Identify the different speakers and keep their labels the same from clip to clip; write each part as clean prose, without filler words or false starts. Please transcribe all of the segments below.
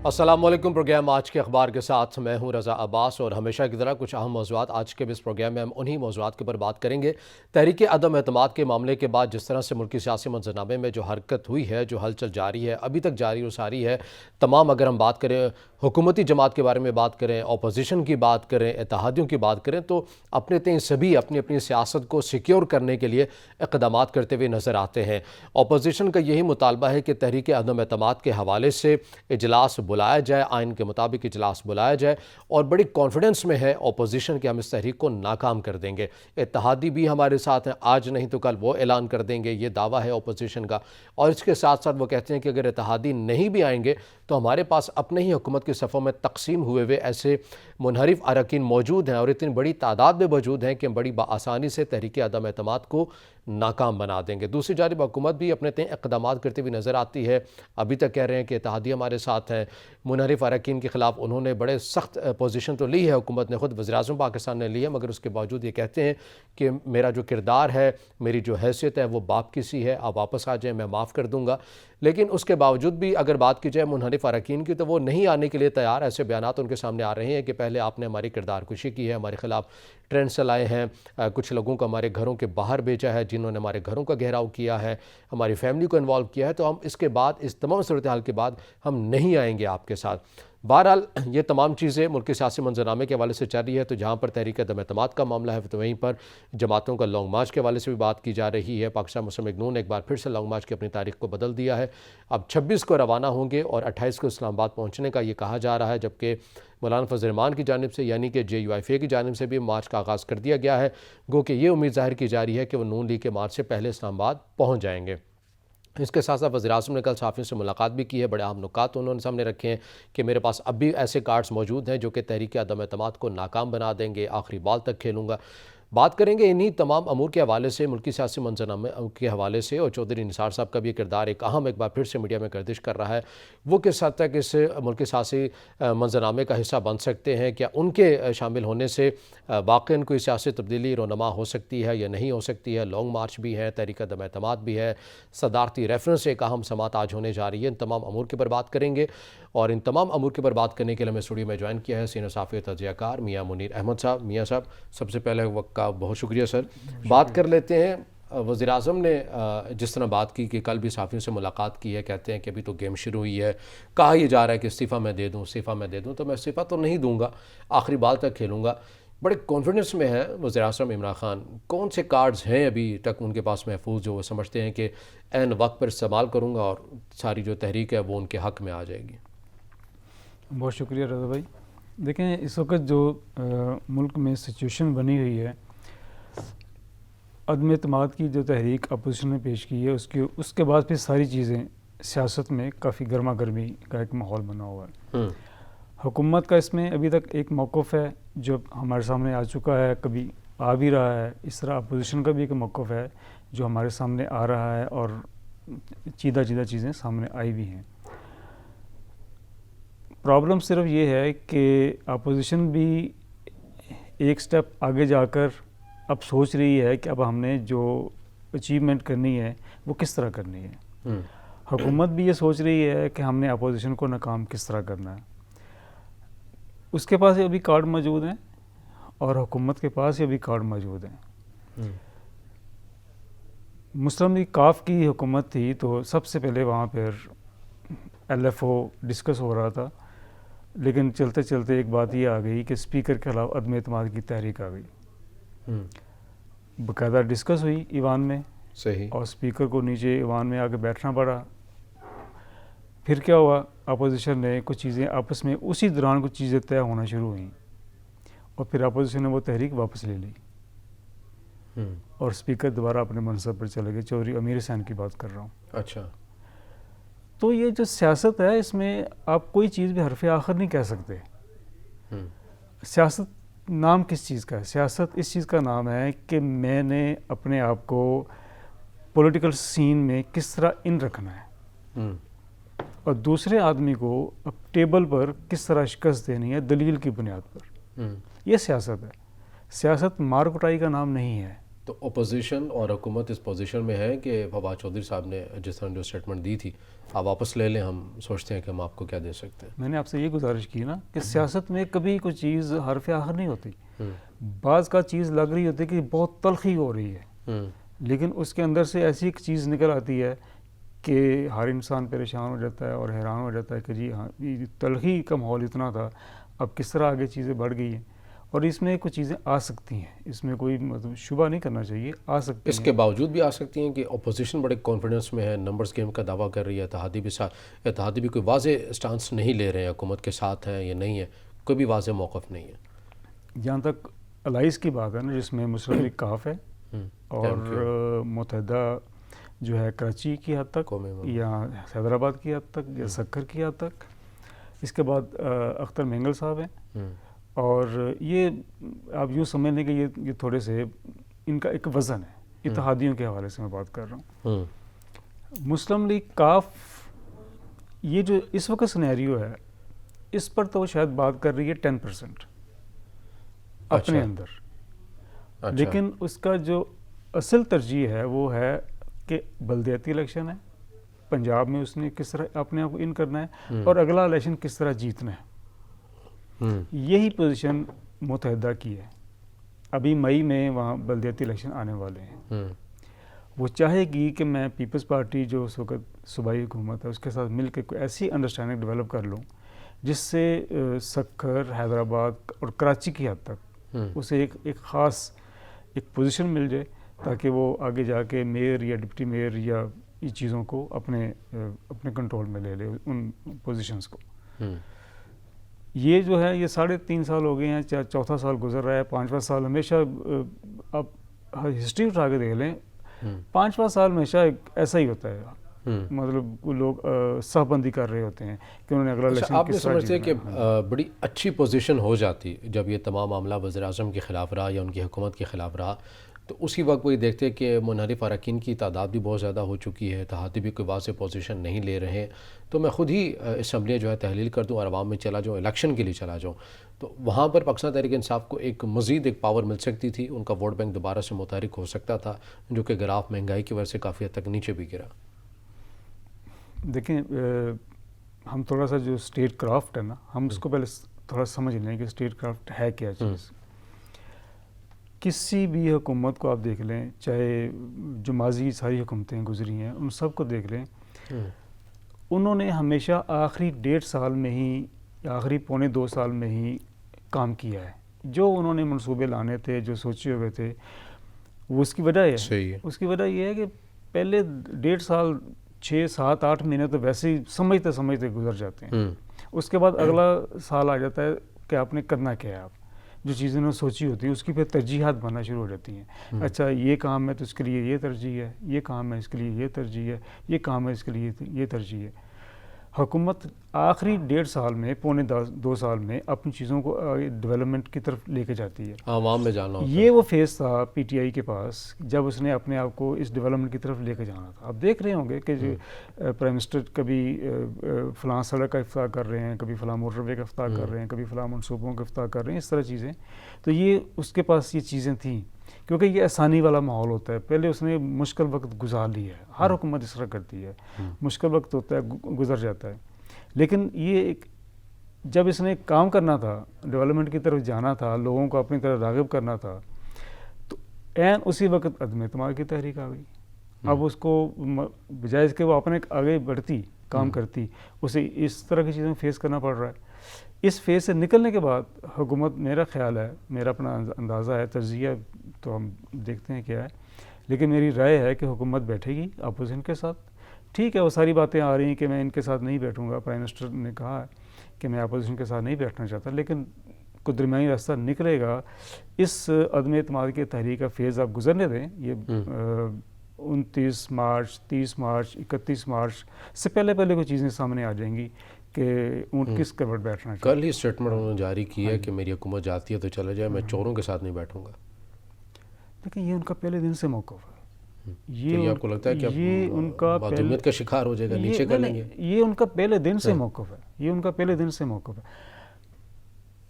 Speaker 1: السلام علیکم۔ پروگرام آج کے اخبار کے ساتھ میں ہوں رضا عباس، اور ہمیشہ کی طرح کچھ اہم موضوعات آج کے اس پروگرام میں ہم انہی موضوعات کے اوپر بات کریں گے۔ تحریک عدم اعتماد کے معاملے کے بعد جس طرح سے ملکی سیاسی منظرنامے میں جو حرکت ہوئی ہے، جو ہلچل جاری ہے، ابھی تک جاری و ساری ہے، تمام اگر ہم بات کریں حکومتی جماعت کے بارے میں بات کریں، اپوزیشن کی بات کریں، اتحادیوں کی بات کریں، تو اپنے تئیں سبھی اپنی اپنی سیاست کو سیکیور کرنے کے لیے اقدامات کرتے ہوئے نظر آتے ہیں۔ اپوزیشن کا یہی مطالبہ ہے کہ تحریک عدم اعتماد کے حوالے سے اجلاس بلایا جائے، آئین کے مطابق اجلاس بلایا جائے، اور بڑی کانفیڈنس میں ہے اپوزیشن کہ ہم اس تحریک کو ناکام کر دیں گے۔ اتحادی بھی ہمارے ساتھ ہیں، آج نہیں تو کل وہ اعلان کر دیں گے، یہ دعویٰ ہے اپوزیشن کا۔ اور اس کے ساتھ ساتھ وہ کہتے ہیں کہ اگر اتحادی نہیں بھی آئیں گے تو ہمارے پاس اپنے ہی حکومت کے صفوں میں تقسیم ہوئے ایسے منحرف اراکین موجود ہیں، اور اتنی بڑی تعداد میں موجود ہیں کہ ہم بڑی بآسانی سے تحریک عدم اعتماد کو ناکام بنا دیں گے۔ دوسری جانب حکومت بھی اپنے تئیں اقدامات کرتے ہوئے نظر آتی ہے۔ ابھی تک کہہ رہے ہیں کہ اتحادی ہمارے ساتھ ہیں، منحرف اراکین کے خلاف انہوں نے بڑے سخت پوزیشن تو لی ہے، حکومت نے خود وزیر اعظم پاکستان نے لی ہے، مگر اس کے باوجود یہ کہتے ہیں کہ میرا جو کردار ہے، میری جو حیثیت ہے وہ باپ کی سی ہے، آپ واپس آ جائیں، میں معاف کر دوں گا۔ لیکن اس کے باوجود بھی اگر بات کی جائے منحرف اراکین کی تو وہ نہیں آنے کے لیے تیار۔ ایسے بیانات ان کے سامنے آ رہے ہیں کہ پہلے آپ نے ہماری کردار کشی کی ہے، ہمارے خلاف ٹرینڈ چلائے ہیں، کچھ لوگوں کو ہمارے گھروں کے باہر بھیجا ہے، جنہوں نے ہمارے گھروں کا گھیراؤ کیا ہے، ہماری فیملی کو انوالو کیا ہے، تو ہم اس کے بعد، اس تمام صورتحال کے بعد ہم نہیں آئیں گے آپ کے ساتھ۔ بہرحال یہ تمام چیزیں ملکی سیاسی منظرنامے کے حوالے سے چل رہی ہے، تو جہاں پر تحریک عدم اعتماد کا معاملہ ہے تو وہیں پر جماعتوں کا لانگ مارچ کے حوالے سے بھی بات کی جا رہی ہے۔ پاکستان مسلم لیگ نون نے ایک بار پھر سے لانگ مارچ کی اپنی تاریخ کو بدل دیا ہے، اب 26 کو روانہ ہوں گے اور 28 کو اسلام آباد پہنچنے کا یہ کہا جا رہا ہے، جبکہ مولانا فضل الرحمان کی جانب سے یعنی کہ JUIFA کی جانب سے بھی مارچ کا آغاز کر دیا گیا ہے، گو کہ یہ امید ظاہر کی جا رہی ہے کہ وہ نون لیگ کے مارچ سے پہلے اسلام آباد پہنچ جائیں گے۔ اس کے ساتھ ساتھ وزیر اعظم نے کل صحافیوں سے ملاقات بھی کی ہے، بڑے اہم نکات انہوں نے سامنے رکھے ہیں کہ میرے پاس اب بھی ایسے کارڈز موجود ہیں جو کہ تحریک عدم اعتماد کو ناکام بنا دیں گے، آخری بال تک کھیلوں گا۔ بات کریں گے انہی تمام امور کے حوالے سے، ملکی سیاسی منظرنامے کے حوالے سے، اور چودھری نثار صاحب کا بھی یہ کردار ایک بار پھر سے میڈیا میں گردش کر رہا ہے، وہ کس حد تک اس ملکی سیاسی منظرنامے کا حصہ بن سکتے ہیں، کیا ان کے شامل ہونے سے واقعاً کوئی سیاسی تبدیلی رونما ہو سکتی ہے یا نہیں ہو سکتی ہے۔ لانگ مارچ بھی ہے، تحریک عدم اعتماد بھی ہے، صدارتی ریفرنس ایک اہم سماعت آج ہونے جا رہی ہے، ان تمام امور کے پر بات کریں گے، اور ان تمام امور کے پر بات کرنے کے لیے ہمیں اسٹوڈیو میں جوائن کیا ہے سینئر صحافی تجزیہ کار میاں منیر احمد صاحب۔ میاں صاحب، سب سے پہلے وقت کا بہت شکریہ سر۔ بات کر لیتے ہیں، وزیر اعظم نے جس طرح بات کی کہ کل بھی صحافیوں سے ملاقات کی ہے، کہتے ہیں کہ ابھی تو گیم شروع ہوئی ہے، کہا یہ جا رہا ہے کہ استعفیٰ میں دے دوں، استعفیٰ میں دے دوں، تو میں استعفیٰ تو نہیں دوں گا، آخری بال تک کھیلوں گا۔ بڑے کانفیڈنس میں ہے وزیر اعظم عمران خان، کون سے کارڈز ہیں ابھی تک ان کے پاس محفوظ جو وہ سمجھتے ہیں کہ عین وقت پر استعمال کروں گا اور ساری جو تحریک ہے وہ ان کے حق میں آ جائے گی؟
Speaker 2: بہت شکریہ رضا بھائی۔ دیکھیں، اس وقت جو ملک میں سچویشن بنی ہوئی ہے، عدم اعتماد کی جو تحریک اپوزیشن نے پیش کی ہے، اس کے بعد پھر ساری چیزیں سیاست میں کافی گرما گرمی کا ایک ماحول بنا ہوا ہے۔ حکومت کا اس میں ابھی تک ایک موقف ہے جو ہمارے سامنے آ چکا ہے، کبھی آ بھی رہا ہے، اس طرح اپوزیشن کا بھی ایک موقف ہے جو ہمارے سامنے آ رہا ہے، اور چیدہ چیزیں سامنے آئی بھی ہیں۔ پرابلم صرف یہ ہے کہ اپوزیشن بھی ایک سٹیپ آگے جا کر اب سوچ رہی ہے کہ اب ہم نے جو اچیومنٹ کرنی ہے وہ کس طرح کرنی ہے۔ حکومت بھی یہ سوچ رہی ہے کہ ہم نے اپوزیشن کو ناکام کس طرح کرنا ہے۔ اس کے پاس یہ ابھی کارڈ موجود ہیں اور حکومت کے پاس یہ ابھی کارڈ موجود ہیں۔ مسلم لیگ کاف کی حکومت تھی تو سب سے پہلے وہاں پر LFO ڈسکس ہو رہا تھا، لیکن چلتے چلتے ایک بات یہ آ گئی کہ اسپیکر کے خلاف عدم اعتماد کی تحریک آ گئی، باقاعدہ ڈسکس ہوئی ایوان میں،
Speaker 1: صحیح، اور
Speaker 2: اسپیکر کو نیچے ایوان میں آ کے بیٹھنا پڑا۔ پھر کیا ہوا، اپوزیشن نے کچھ چیزیں آپس میں اسی دوران کچھ چیزیں طے ہونا شروع ہوئیں، اور پھر اپوزیشن نے وہ تحریک واپس لے لی، اور اسپیکر دوبارہ اپنے منصب پر چلے گئے۔ چودھری امیر حسین کی بات کر رہا ہوں۔
Speaker 1: اچھا،
Speaker 2: تو یہ جو سیاست ہے، اس میں آپ کوئی چیز بھی حرف آخر نہیں کہہ سکتے۔ سیاست نام کس چیز کا ہے؟ سیاست اس چیز کا نام ہے کہ میں نے اپنے آپ کو پولیٹیکل سین میں کس طرح ان رکھنا ہے، اور دوسرے آدمی کو اب ٹیبل پر کس طرح شکست دینی ہے دلیل کی بنیاد پر۔ یہ سیاست ہے۔ سیاست مار کٹائی کا نام نہیں ہے۔
Speaker 1: تو اپوزیشن اور حکومت اس پوزیشن میں ہے کہ فواد چودھری صاحب نے جس طرح جو اسٹیٹمنٹ دی تھی آپ واپس لے لیں, ہم سوچتے ہیں کہ ہم آپ کو کیا دے سکتے ہیں.
Speaker 2: میں نے آپ سے یہ گزارش کی نا کہ سیاست میں کبھی کوئی چیز حرف آخر نہیں ہوتی. بعض کا چیز لگ رہی ہوتی ہے کہ بہت تلخی ہو رہی ہے, لیکن اس کے اندر سے ایسی ایک چیز نکل آتی ہے کہ ہر انسان پریشان ہو جاتا ہے اور حیران ہو جاتا ہے کہ جی ہاں یہ تلخی کا ماحول اتنا تھا, اب کس طرح آگے چیزیں بڑھ گئی ہیں. اور اس میں کچھ چیزیں آ سکتی ہیں, اس میں کوئی مطلب شبہ نہیں کرنا چاہیے, آ سکتی ہیں.
Speaker 1: اس کے باوجود بھی آ سکتی ہیں کہ اپوزیشن بڑے کانفیڈنس میں ہے, نمبرز گیم کا دعویٰ کر رہی ہے, اتحادی بھی کوئی واضح سٹانس نہیں لے رہے ہیں, حکومت کے ساتھ ہیں یا نہیں ہے, کوئی بھی واضح موقف نہیں ہے.
Speaker 2: جہاں تک الائنس کی بات ہے نا, جس میں مشرف علی کاف ہے اور متحدہ جو ہے کراچی کی حد تک یا حیدرآباد کی حد تک یا سکھر کی حد تک, اس کے بعد اختر مینگل صاحب ہیں, اور یہ آپ یوں سمجھ لیں کہ یہ تھوڑے سے ان کا ایک وزن ہے. اتحادیوں کے حوالے سے میں بات کر رہا ہوں. مسلم لیگ کاف یہ جو اس وقت سنیریو ہے, اس پر تو شاید بات کر رہی ہے 10% اپنے اندر, لیکن اس کا جو اصل ترجیح ہے وہ ہے کہ بلدیاتی الیکشن ہے پنجاب میں, اس نے کس طرح اپنے آپ کو ان کرنا ہے اور اگلا الیکشن کس طرح جیتنا ہے. یہی پوزیشن متحدہ کی ہے. ابھی مئی میں وہاں بلدیاتی الیکشن آنے والے ہیں. وہ چاہے گی کہ میں پیپلز پارٹی جو اس وقت صوبائی حکومت ہے اس کے ساتھ مل کے کوئی ایسی انڈرسٹینڈنگ ڈیولپ کر لوں جس سے سکھر, حیدرآباد اور کراچی کی حد تک اسے ایک خاص ایک پوزیشن مل جائے, تاکہ وہ آگے جا کے میئر یا ڈپٹی میئر یا یہ چیزوں کو اپنے کنٹرول میں لے لے ان پوزیشنز کو. یہ جو ہے یہ 3.5 سال ہو گئے ہیں, 4تھا سال گزر رہا ہے, 5واں سال ہمیشہ آپ ہسٹری اٹھا کے دیکھ لیں, 5واں سال ہمیشہ ایسا ہی ہوتا ہے. مطلب لوگ صف بندی کر رہے ہوتے ہیں کہ انہوں نے اگلا الیکشن
Speaker 1: آپ نے سمجھتے ہیں کہ بڑی اچھی پوزیشن ہو جاتی جب یہ تمام معاملہ وزیر اعظم کے خلاف رہا یا ان کی حکومت کے خلاف رہا, تو اسی وقت وہی دیکھتے کہ منحرف اراکین کی تعداد بھی بہت زیادہ ہو چکی ہے, اتحادی بھی کوئی واضح پوزیشن نہیں لے رہے ہیں, تو میں خود ہی اسمبلی جو ہے تحلیل کر دوں اور عوام میں چلا جاؤں, الیکشن کے لیے چلا جاؤں, تو وہاں پر پاکستان تحریک انصاف کو ایک مزید ایک پاور مل سکتی تھی, ان کا ووٹ بینک دوبارہ سے متحرک ہو سکتا تھا, جو کہ گراف مہنگائی کی وجہ سے کافی حد تک نیچے بھی گرا.
Speaker 2: دیکھیں ہم تھوڑا سا جو اسٹیٹ کرافٹ ہے نا, ہم اس کو پہلے تھوڑا سمجھ لیں کہ اسٹیٹ کرافٹ ہے کیا چیز. کسی بھی حکومت کو آپ دیکھ لیں, چاہے جو ماضی ساری حکومتیں گزری ہیں ان سب کو دیکھ لیں, انہوں نے ہمیشہ آخری 1.5 سال میں ہی, آخری 1.25 سال میں ہی کام کیا ہے. جو انہوں نے منصوبے لانے تھے, جو سوچے ہوئے تھے, وہ اس کی وجہ ہے. اس کی وجہ یہ ہے کہ پہلے 1.5 سال 6, 7, 8 مہینے تو ویسے ہی سمجھتے گزر جاتے ہیں. اس کے بعد اگلا سال آ جاتا ہے کہ آپ نے کرنا کیا ہے. آپ جو چیزیں انہوں نے سوچی ہوتی ہیں اس کی پھر ترجیحات بننا شروع ہو جاتی ہیں. اچھا یہ کام ہے تو اس کے لیے یہ ترجیح ہے, یہ کام ہے اس کے لیے یہ ترجیح ہے, یہ کام ہے اس کے لیے یہ ترجیح ہے. حکومت آخری 1.5 سال میں 2 سال میں اپنی چیزوں کو ڈیولپمنٹ کی طرف لے کے جاتی ہے.
Speaker 1: عوام میں جانا ہوتا ہے.
Speaker 2: یہ وہ فیز تھا پی ٹی آئی کے پاس جب اس نے اپنے آپ کو اس ڈیولپمنٹ کی طرف لے کے جانا تھا. آپ دیکھ رہے ہوں گے کہ جو پرائم منسٹر کبھی فلاں سڑک کا افتتاح کر رہے ہیں, کبھی فلاں موٹر وے کا افتتاح کر رہے ہیں, کبھی فلاں منصوبوں کا افتتاح کر رہے ہیں, اس طرح چیزیں. تو یہ اس کے پاس یہ چیزیں تھیں کیونکہ یہ آسانی والا ماحول ہوتا ہے. پہلے اس نے مشکل وقت گزار لیا ہے, ہر حکومت اس طرح کرتی ہے, مشکل وقت ہوتا ہے گزر جاتا ہے. لیکن یہ جب اس نے کام کرنا تھا, ڈیولپمنٹ کی طرف جانا تھا, لوگوں کو اپنی طرف راغب کرنا تھا, تو عین اسی وقت عدم اعتماد کی تحریک آ گئی. اب اس کو بجائے اس کے وہ اپنے آگے بڑھتی کام کرتی, اسے اس طرح کی چیزیں فیس کرنا پڑ رہا ہے. اس فیز سے نکلنے کے بعد حکومت, میرا خیال ہے, میرا اپنا اندازہ ہے, تجزیہ تو ہم دیکھتے ہیں کیا ہے, لیکن میری رائے ہے کہ حکومت بیٹھے گی اپوزیشن کے ساتھ. ٹھیک ہے وہ ساری باتیں آ رہی ہیں کہ میں ان کے ساتھ نہیں بیٹھوں گا, پرائم منسٹر نے کہا ہے کہ میں اپوزیشن کے ساتھ نہیں بیٹھنا چاہتا, لیکن کوئی درمیانی راستہ نکلے گا. اس عدم اعتماد کی تحریک کا فیز آپ گزرنے دیں. یہ 29 مارچ 30 مارچ 31 مارچ سے پہلے کوئی چیزیں سامنے آ جائیں گی کہ اونٹ کس کروٹ بیٹھنا چاہیے.
Speaker 1: کل ہی اسٹیٹمنٹ انہوں نے جاری کی ہے کہ میری حکومت جاتی ہے تو چلا جائے, میں چوروں کے ساتھ نہیں بیٹھوں گا.
Speaker 2: لیکن یہ ان کا پہلے دن سے موقف ہے.
Speaker 1: یہ آپ کو لگتا ہے کہ
Speaker 2: یہ ان کا
Speaker 1: معدومیت کا شکار ہو جائے گا, نیچے کر لیں گے؟
Speaker 2: یہ ان کا پہلے دن سے موقف ہے. یہ ان کا پہلے دن سے موقف ہے.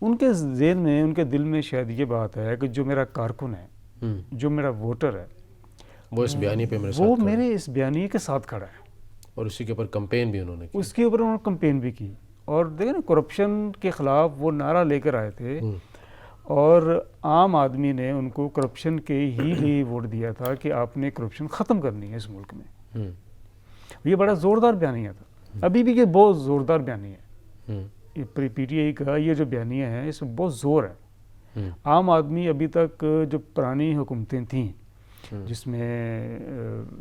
Speaker 2: ان کے ذہن میں, ان کے دل میں شاید یہ بات ہے کہ جو میرا کارکن ہے جو میرا ووٹر ہے
Speaker 1: وہ اس بیانیے پہ میرے
Speaker 2: وہ
Speaker 1: ساتھ
Speaker 2: میرے اس بیانیے کے ساتھ کھڑا ہے،
Speaker 1: اور اسی کے اوپر کمپین بھی انہوں نے کی.
Speaker 2: اس کے اوپر انہوں نے کمپین بھی کی. اور دیکھیں نا، کرپشن کے خلاف وہ نعرہ لے کر آئے تھے، اور عام آدمی نے ان کو کرپشن کے ہی لیے ووٹ دیا تھا کہ آپ نے کرپشن ختم کرنی ہے اس ملک میں. یہ بڑا زوردار بیانیہ تھا، ابھی بھی یہ بہت زوردار بیانیہ ہے. یہ پی ٹی آئی کا یہ جو بیانیہ ہے اس میں بہت زور ہے. عام آدمی ابھی تک جو پرانی حکومتیں تھیں، جس میں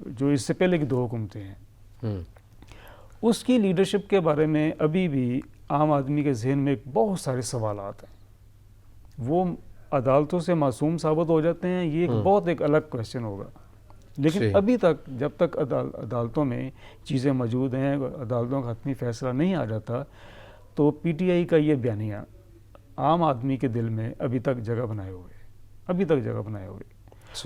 Speaker 2: جو اس سے پہلے کی 2 حکومتیں ہیں، اس کی لیڈرشپ کے بارے میں ابھی بھی عام آدمی کے ذہن میں بہت سارے سوالات ہیں. وہ عدالتوں سے معصوم ثابت ہو جاتے ہیں، یہ بہت ایک الگ کویسچن ہوگا. لیکن ابھی تک جب تک عدالتوں میں چیزیں موجود ہیں، عدالتوں کا حتمی فیصلہ نہیں آ جاتا، تو پی ٹی آئی کا یہ بیانیہ عام آدمی کے دل میں ابھی تک جگہ بنائے ہوئے.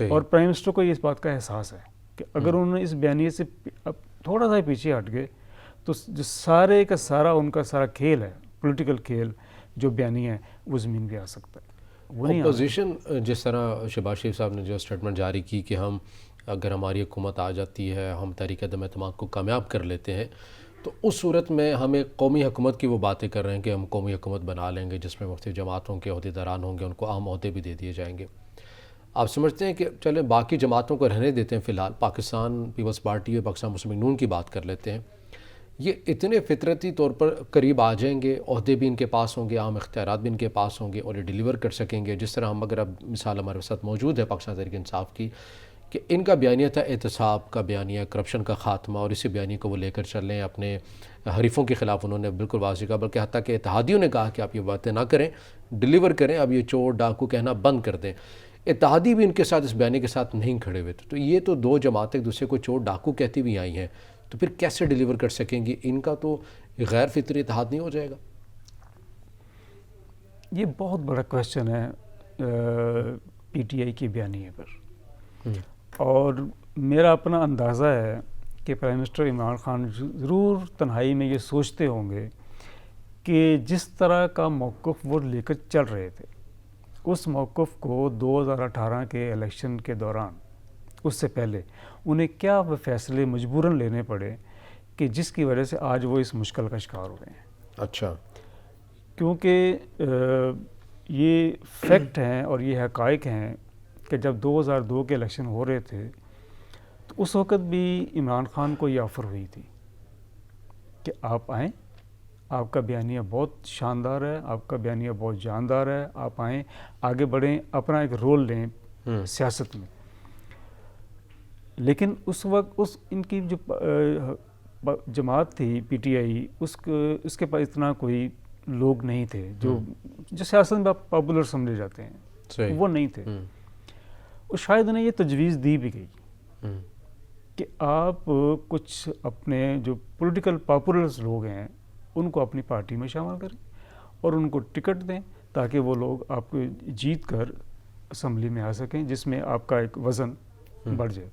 Speaker 2: اور پرائم منسٹر کو اس بات کا احساس ہے کہ اگر انہوں نے اس بیانیے سے تھوڑا سا پیچھے ہٹ گئے تو جو سارے کا سارا ان کا سارا کھیل ہے، پولیٹیکل کھیل جو بیانیہ ہے، وہ زمین پہ آ سکتا ہے.
Speaker 1: اپوزیشن جس طرح شہباز شریف صاحب نے جو اسٹیٹمنٹ جاری کی کہ اگر ہماری حکومت آ جاتی ہے، ہم تحریک عدم اعتماد کو کامیاب کر لیتے ہیں، تو اس صورت میں ہم ایک قومی حکومت کی وہ باتیں کر رہے ہیں کہ ہم قومی حکومت بنا لیں گے جس میں مختلف جماعتوں کے عہدیداران ہوں گے، ان کو اہم عہدے بھی دے دیے جائیں گے. آپ سمجھتے ہیں کہ چلیں باقی جماعتوں کو رہنے دیتے ہیں، فی الحال پاکستان پیپلز پارٹی اور پاکستان مسلم لیگ نون کی بات کر لیتے ہیں، یہ اتنے فطرتی طور پر قریب آ جائیں گے، عہدے بھی ان کے پاس ہوں گے، عام اختیارات بھی ان کے پاس ہوں گے، اور یہ ڈیلیور کر سکیں گے. جس طرح ہم اگر اب مثال ہمارے ساتھ موجود ہے پاکستان تحریک انصاف کی، کہ ان کا بیانیہ تھا احتساب کا بیانیہ، کرپشن کا خاتمہ، اور اسی بیانیے کو وہ لے کر چل رہے ہیں. اپنے حریفوں کے خلاف انہوں نے بالکل واضح کہا، بلکہ حتیٰ کہ اتحادیوں نے کہا کہ آپ یہ باتیں نہ کریں، ڈیلیور کریں، اب یہ چور ڈاکو کہنا بند کر دیں. اتحادی بھی ان کے ساتھ اس بیانیے کے ساتھ نہیں کھڑے ہوئے تھے. تو یہ تو 2 جماعتیں ایک دوسرے کو چور ڈاکو کہتی بھی آئی ہیں، تو پھر کیسے ڈیلیور کر سکیں گی؟ ان کا تو غیر فطری اتحاد نہیں ہو جائے گا؟
Speaker 2: یہ بہت بڑا کویسچن ہے پی ٹی آئی کے بیانیے پر. اور میرا اپنا اندازہ ہے کہ پرائم منسٹر عمران خان ضرور تنہائی میں یہ سوچتے ہوں گے کہ جس طرح کا موقف وہ لے کر چل رہے تھے، اس موقف کو 2018 کے الیکشن کے دوران، اس سے پہلے انہیں کیا وہ فیصلے مجبوراً لینے پڑے کہ جس کی وجہ سے آج وہ اس مشکل کا شکار ہو رہے ہیں.
Speaker 1: اچھا.
Speaker 2: کیونکہ یہ فیکٹ ہیں اور یہ حقائق ہیں کہ جب 2002 کے الیکشن ہو رہے تھے تو اس وقت بھی عمران خان کو یہ آفر ہوئی تھی کہ آپ آئیں، آپ کا بیانیہ بہت شاندار ہے، آپ کا بیانیہ بہت جاندار ہے، آپ آئیں، آگے بڑھیں، اپنا ایک رول لیں سیاست میں. لیکن اس وقت ان کی جو جماعت تھی پی ٹی آئی، اس کے پاس اتنا کوئی لوگ نہیں تھے جو سیاست میں پاپولر سمجھے جاتے ہیں، وہ نہیں تھے. اور شاید انہیں یہ تجویز دی بھی گئی کہ آپ کچھ اپنے جو پولیٹیکل پاپولرز لوگ ہیں ان کو اپنی پارٹی میں شامل کریں اور ان کو ٹکٹ دیں تاکہ وہ لوگ آپ کو جیت کر اسمبلی میں آ سکیں، جس میں آپ کا ایک وزن بڑھ جائے.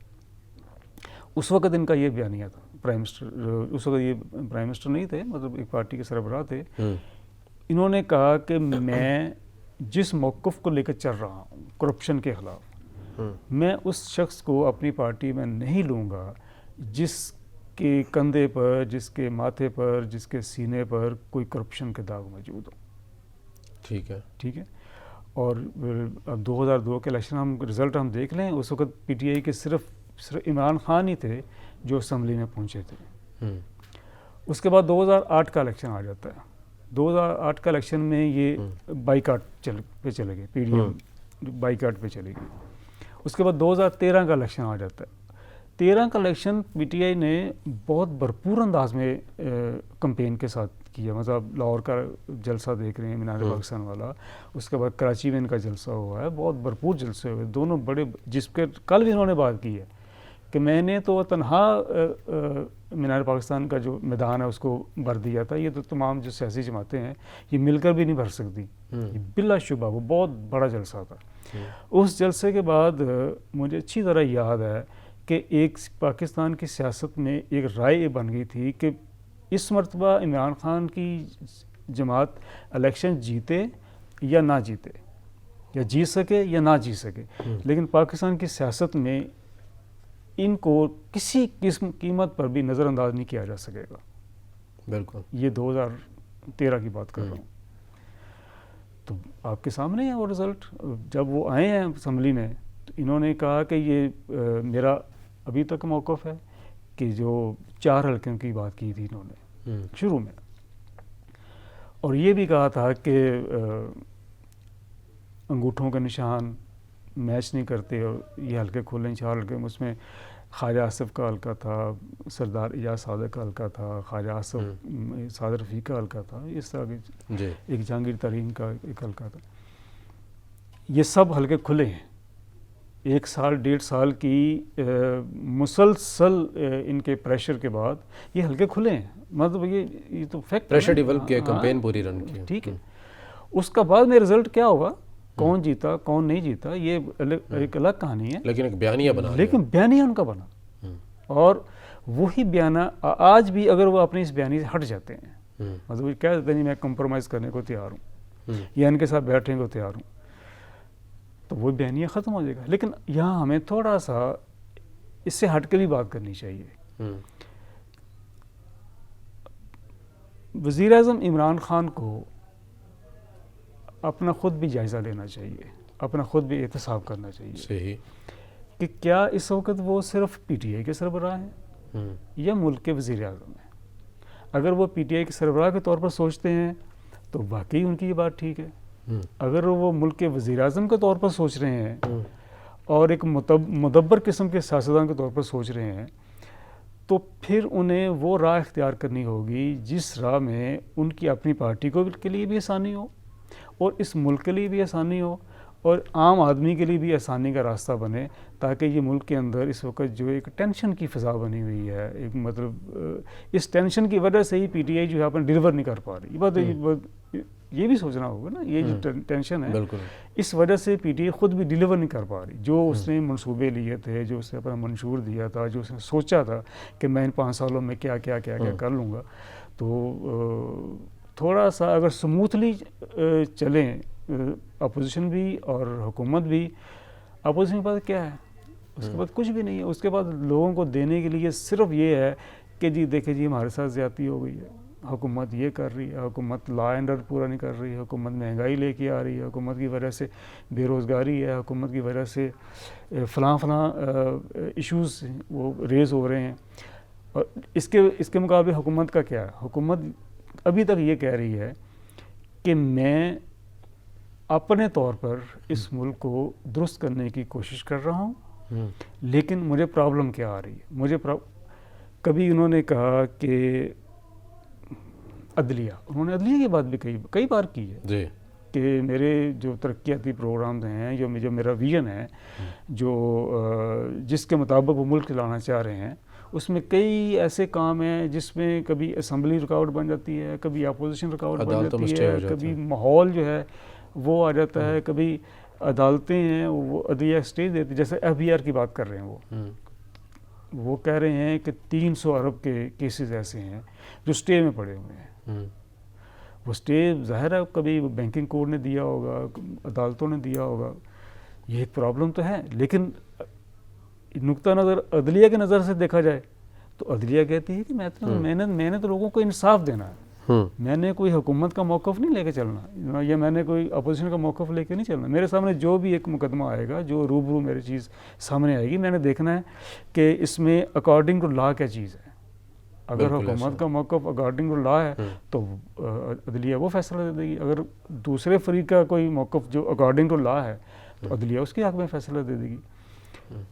Speaker 2: اس وقت ان کا یہ بیانیہ تھا. پرائم منسٹر اس وقت یہ پرائم منسٹر نہیں تھے، مطلب ایک پارٹی کے سربراہ تھے. انہوں نے کہا کہ میں جس موقف کو لے کر چل رہا ہوں کرپشن کے خلاف، میں اس شخص کو اپنی پارٹی میں نہیں لوں گا جس کے کندھے پر، جس کے ماتھے پر، جس کے سینے پر کوئی کرپشن کے داغ موجود ہو. ٹھیک ہے. اور اب 2002 کے الیکشن رزلٹ ہم دیکھ لیں، اس وقت پی ٹی آئی کے صرف عمران خان ہی تھے جو اسمبلی میں پہنچے تھے. اس کے بعد 2008 کا الیکشن آ جاتا ہے. 2008 کا الیکشن میں یہ بائیکاٹ پہ چلے گئے، پی ڈی ایم بائیکاٹ پہ چلے گئی. اس کے بعد 2013 کا الیکشن آ جاتا ہے. 13 کا الیکشن پی ٹی آئی نے بہت بھرپور انداز میں کمپین کے ساتھ کیا. مطلب لاہور کا جلسہ دیکھ رہے ہیں مینار پاکستان والا، اس کے بعد کراچی میں ان کا جلسہ ہوا ہے، بہت بھرپور جلسے ہوئے دونوں بڑے، جس کے کل بھی انہوں نے بات کی ہے کہ میں نے تو تنہا مینار پاکستان کا جو میدان ہے اس کو بھر دیا تھا، یہ تو تمام جو سیاسی جماعتیں ہیں یہ مل کر بھی نہیں بھر سکتی. بلا شبہ وہ بہت بڑا جلسہ تھا. اس جلسے کے بعد مجھے اچھی طرح یاد ہے کہ ایک پاکستان کی سیاست میں ایک رائے بن گئی تھی کہ اس مرتبہ عمران خان کی جماعت الیکشن جیتے یا نہ جیتے. یا جی سکے یا نہ جی سکے، لیکن پاکستان کی سیاست میں ان کو کسی قیمت پر بھی نظر انداز نہیں کیا جا سکے گا.
Speaker 1: بالکل.
Speaker 2: یہ 2013 کی بات کر رہا ہوں. تو آپ کے سامنے ہے وہ رزلٹ. جب وہ آئے ہیں اسمبلی میں تو انہوں نے کہا کہ یہ میرا ابھی تک موقف ہے کہ جو 4 حلقوں کی بات کی تھی انہوں نے شروع میں، اور یہ بھی کہا تھا کہ انگوٹھوں کے نشان میچ نہیں کرتے اور یہ حلقے کھولیں 4 حلقے. اس میں خواجہ آصف کا حلقہ تھا، سردار اعجاز صادق کا حلقہ تھا، خواجہ آصف صادر رفیق کا حلقہ تھا، اس طرح کی ایک جہانگیر ترین کا ایک حلقہ تھا. یہ سب حلقے کھلے ہیں. 1 سال 1.5 سال کی مسلسل ان کے پریشر کے بعد یہ حلقے کھلے ہیں. مطلب یہ تو فیکٹ،
Speaker 1: پریشر ڈیولپ کیا، کمپین پوری رن کی.
Speaker 2: ٹھیک ہے. اس کا بعد میں رزلٹ کیا ہوگا، کون جیتا کون نہیں جیتا، یہ ایک الگ کہانی ہے.
Speaker 1: لیکن ایک بیانیہ بنا،
Speaker 2: لیکن بیانیہ ان کا بنا. اور وہی بیانہ آج بھی اگر وہ اپنی اس بیانیے سے ہٹ جاتے ہیں، مطلب کہہ دیتے ہیں میں کمپرومائز کرنے کو تیار ہوں یا ان کے ساتھ بیٹھنے کو تیار ہوں، تو وہ بیانیہ ختم ہو جائے گا. لیکن یہاں ہمیں تھوڑا سا اس سے ہٹ کے بھی بات کرنی چاہیے. وزیر اعظم عمران خان کو اپنا خود بھی جائزہ لینا چاہیے، اپنا خود بھی احتساب کرنا چاہیے.
Speaker 1: صحیح.
Speaker 2: کہ کیا اس وقت وہ صرف پی ٹی آئی کے سربراہ ہیں یا ملک کے وزیر اعظم ہیں. اگر وہ پی ٹی آئی کے سربراہ کے طور پر سوچتے ہیں تو واقعی ان کی یہ بات ٹھیک ہے. اگر وہ ملک کے وزیر اعظم کے طور پر سوچ رہے ہیں اور ایک مدبر قسم کے سیاستدان کے طور پر سوچ رہے ہیں تو پھر انہیں وہ راہ اختیار کرنی ہوگی جس راہ میں ان کی اپنی پارٹی کو کے لیے بھی آسانی ہو اور اس ملک کے لیے بھی آسانی ہو اور عام آدمی کے لیے بھی آسانی کا راستہ بنے، تاکہ یہ ملک کے اندر اس وقت جو ایک ٹینشن کی فضا بنی ہوئی ہے، ایک مطلب اس ٹینشن کی وجہ سے ہی پی ٹی آئی جو ہے اپنا ڈیلیور نہیں کر پا رہی. یہ بھی سوچنا ہوگا نا، یہ جو ٹینشن ہے اس وجہ سے پی ٹی آئی خود بھی ڈیلیور نہیں کر پا رہی. جو اس نے منصوبے لیے تھے، جو اس نے اپنا منشور دیا تھا، جو اس نے سوچا تھا کہ میں ان 5 سالوں میں کیا کیا کیا کیا کر لوں گا، تو تھوڑا سا اگر سموتھلی چلیں اپوزیشن بھی اور حکومت بھی. اپوزیشن کے بعد کیا ہے، اس کے بعد کچھ بھی نہیں ہے. اس کے بعد لوگوں کو دینے کے لیے صرف یہ ہے کہ جی دیکھیں جی ہمارے ساتھ زیادتی ہو گئی ہے، حکومت یہ کر رہی ہے، حکومت لا اینڈ آرڈر پورا نہیں کر رہی ہے، حکومت مہنگائی لے کے آ رہی ہے، حکومت کی وجہ سے بے روزگاری ہے، حکومت کی وجہ سے فلاں ایشوز وہ ریز ہو رہے ہیں. اور اس کے مقابلے حکومت کا کیا ہے، حکومت ابھی تک یہ کہہ رہی ہے کہ میں اپنے طور پر اس ملک کو درست کرنے کی کوشش کر رہا ہوں، لیکن مجھے پرابلم کیا آ رہی ہے. کبھی انہوں نے کہا کہ عدلیہ، انہوں نے عدلیہ کی بات بھی کئی بار کی ہے کہ میرے جو ترقیاتی پروگرامز ہیں، جو میرا ویژن ہے، جو جس کے مطابق وہ ملک چلانا چاہ رہے ہیں، اس میں کئی ایسے کام ہیں جس میں کبھی اسمبلی رکاوٹ بن جاتی ہے، کبھی اپوزیشن رکاوٹ بن جاتی ہے، کبھی ماحول جو ہے وہ آ جاتا ہے، کبھی عدالتیں ہیں وہ عدلیہ اسٹے دیتی. جیسے ایف بی آر کی بات کر رہے ہیں، وہ کہہ رہے ہیں کہ 300 ارب کے کیسز ایسے ہیں جو اسٹے میں پڑے ہوئے ہیں. وہ اسٹے ظاہر ہے کبھی بینکنگ کوڈ نے دیا ہوگا، عدالتوں نے دیا ہوگا، یہ ایک پرابلم تو ہے. لیکن نقطہ نظر عدلیہ کے نظر سے دیکھا جائے تو عدلیہ کہتی ہے کہ میں نے تو لوگوں کو انصاف دینا ہے، میں نے کوئی حکومت کا موقف نہیں لے کے چلنا، یا میں نے کوئی اپوزیشن کا موقف لے کے نہیں چلنا. میرے سامنے جو بھی ایک مقدمہ آئے گا، جو روبرو میری چیز سامنے آئے گی، میں نے دیکھنا ہے کہ اس میں اکارڈنگ ٹو لا کیا چیز ہے. اگر حکومت کا موقف اکارڈنگ ٹو لا ہے تو عدلیہ وہ فیصلہ دے دے گی. اگر دوسرے فریق کا کوئی موقف جو اکارڈنگ ٹو لا ہے تو عدلیہ اس کے حق میں فیصلہ دے دے گی.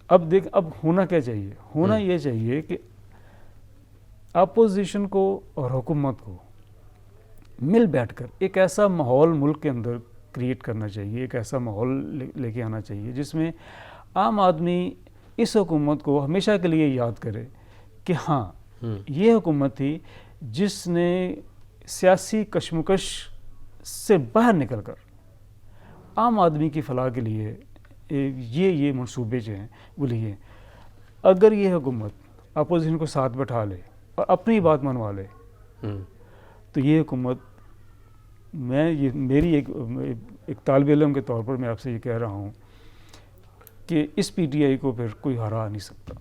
Speaker 2: اب ہونا کیا چاہیے، ہونا یہ چاہیے کہ اپوزیشن کو اور حکومت کو مل بیٹھ کر ایک ایسا ماحول ملک کے اندر کریٹ کرنا چاہیے، ایک ایسا ماحول لے کے آنا چاہیے جس میں عام آدمی اس حکومت کو ہمیشہ کے لیے یاد کرے کہ ہاں یہ حکومت تھی جس نے سیاسی کشمکش سے باہر نکل کر عام آدمی کی فلاح کے لیے یہ منصوبے جو ہیں وہ لیے. اگر یہ حکومت اپوزیشن کو ساتھ بٹھا لے اور اپنی بات منوا لے تو یہ حکومت میری ایک ایک طالب علم کے طور پر میں آپ سے یہ کہہ رہا ہوں کہ اس پی ٹی آئی کو پھر کوئی ہرا نہیں سکتا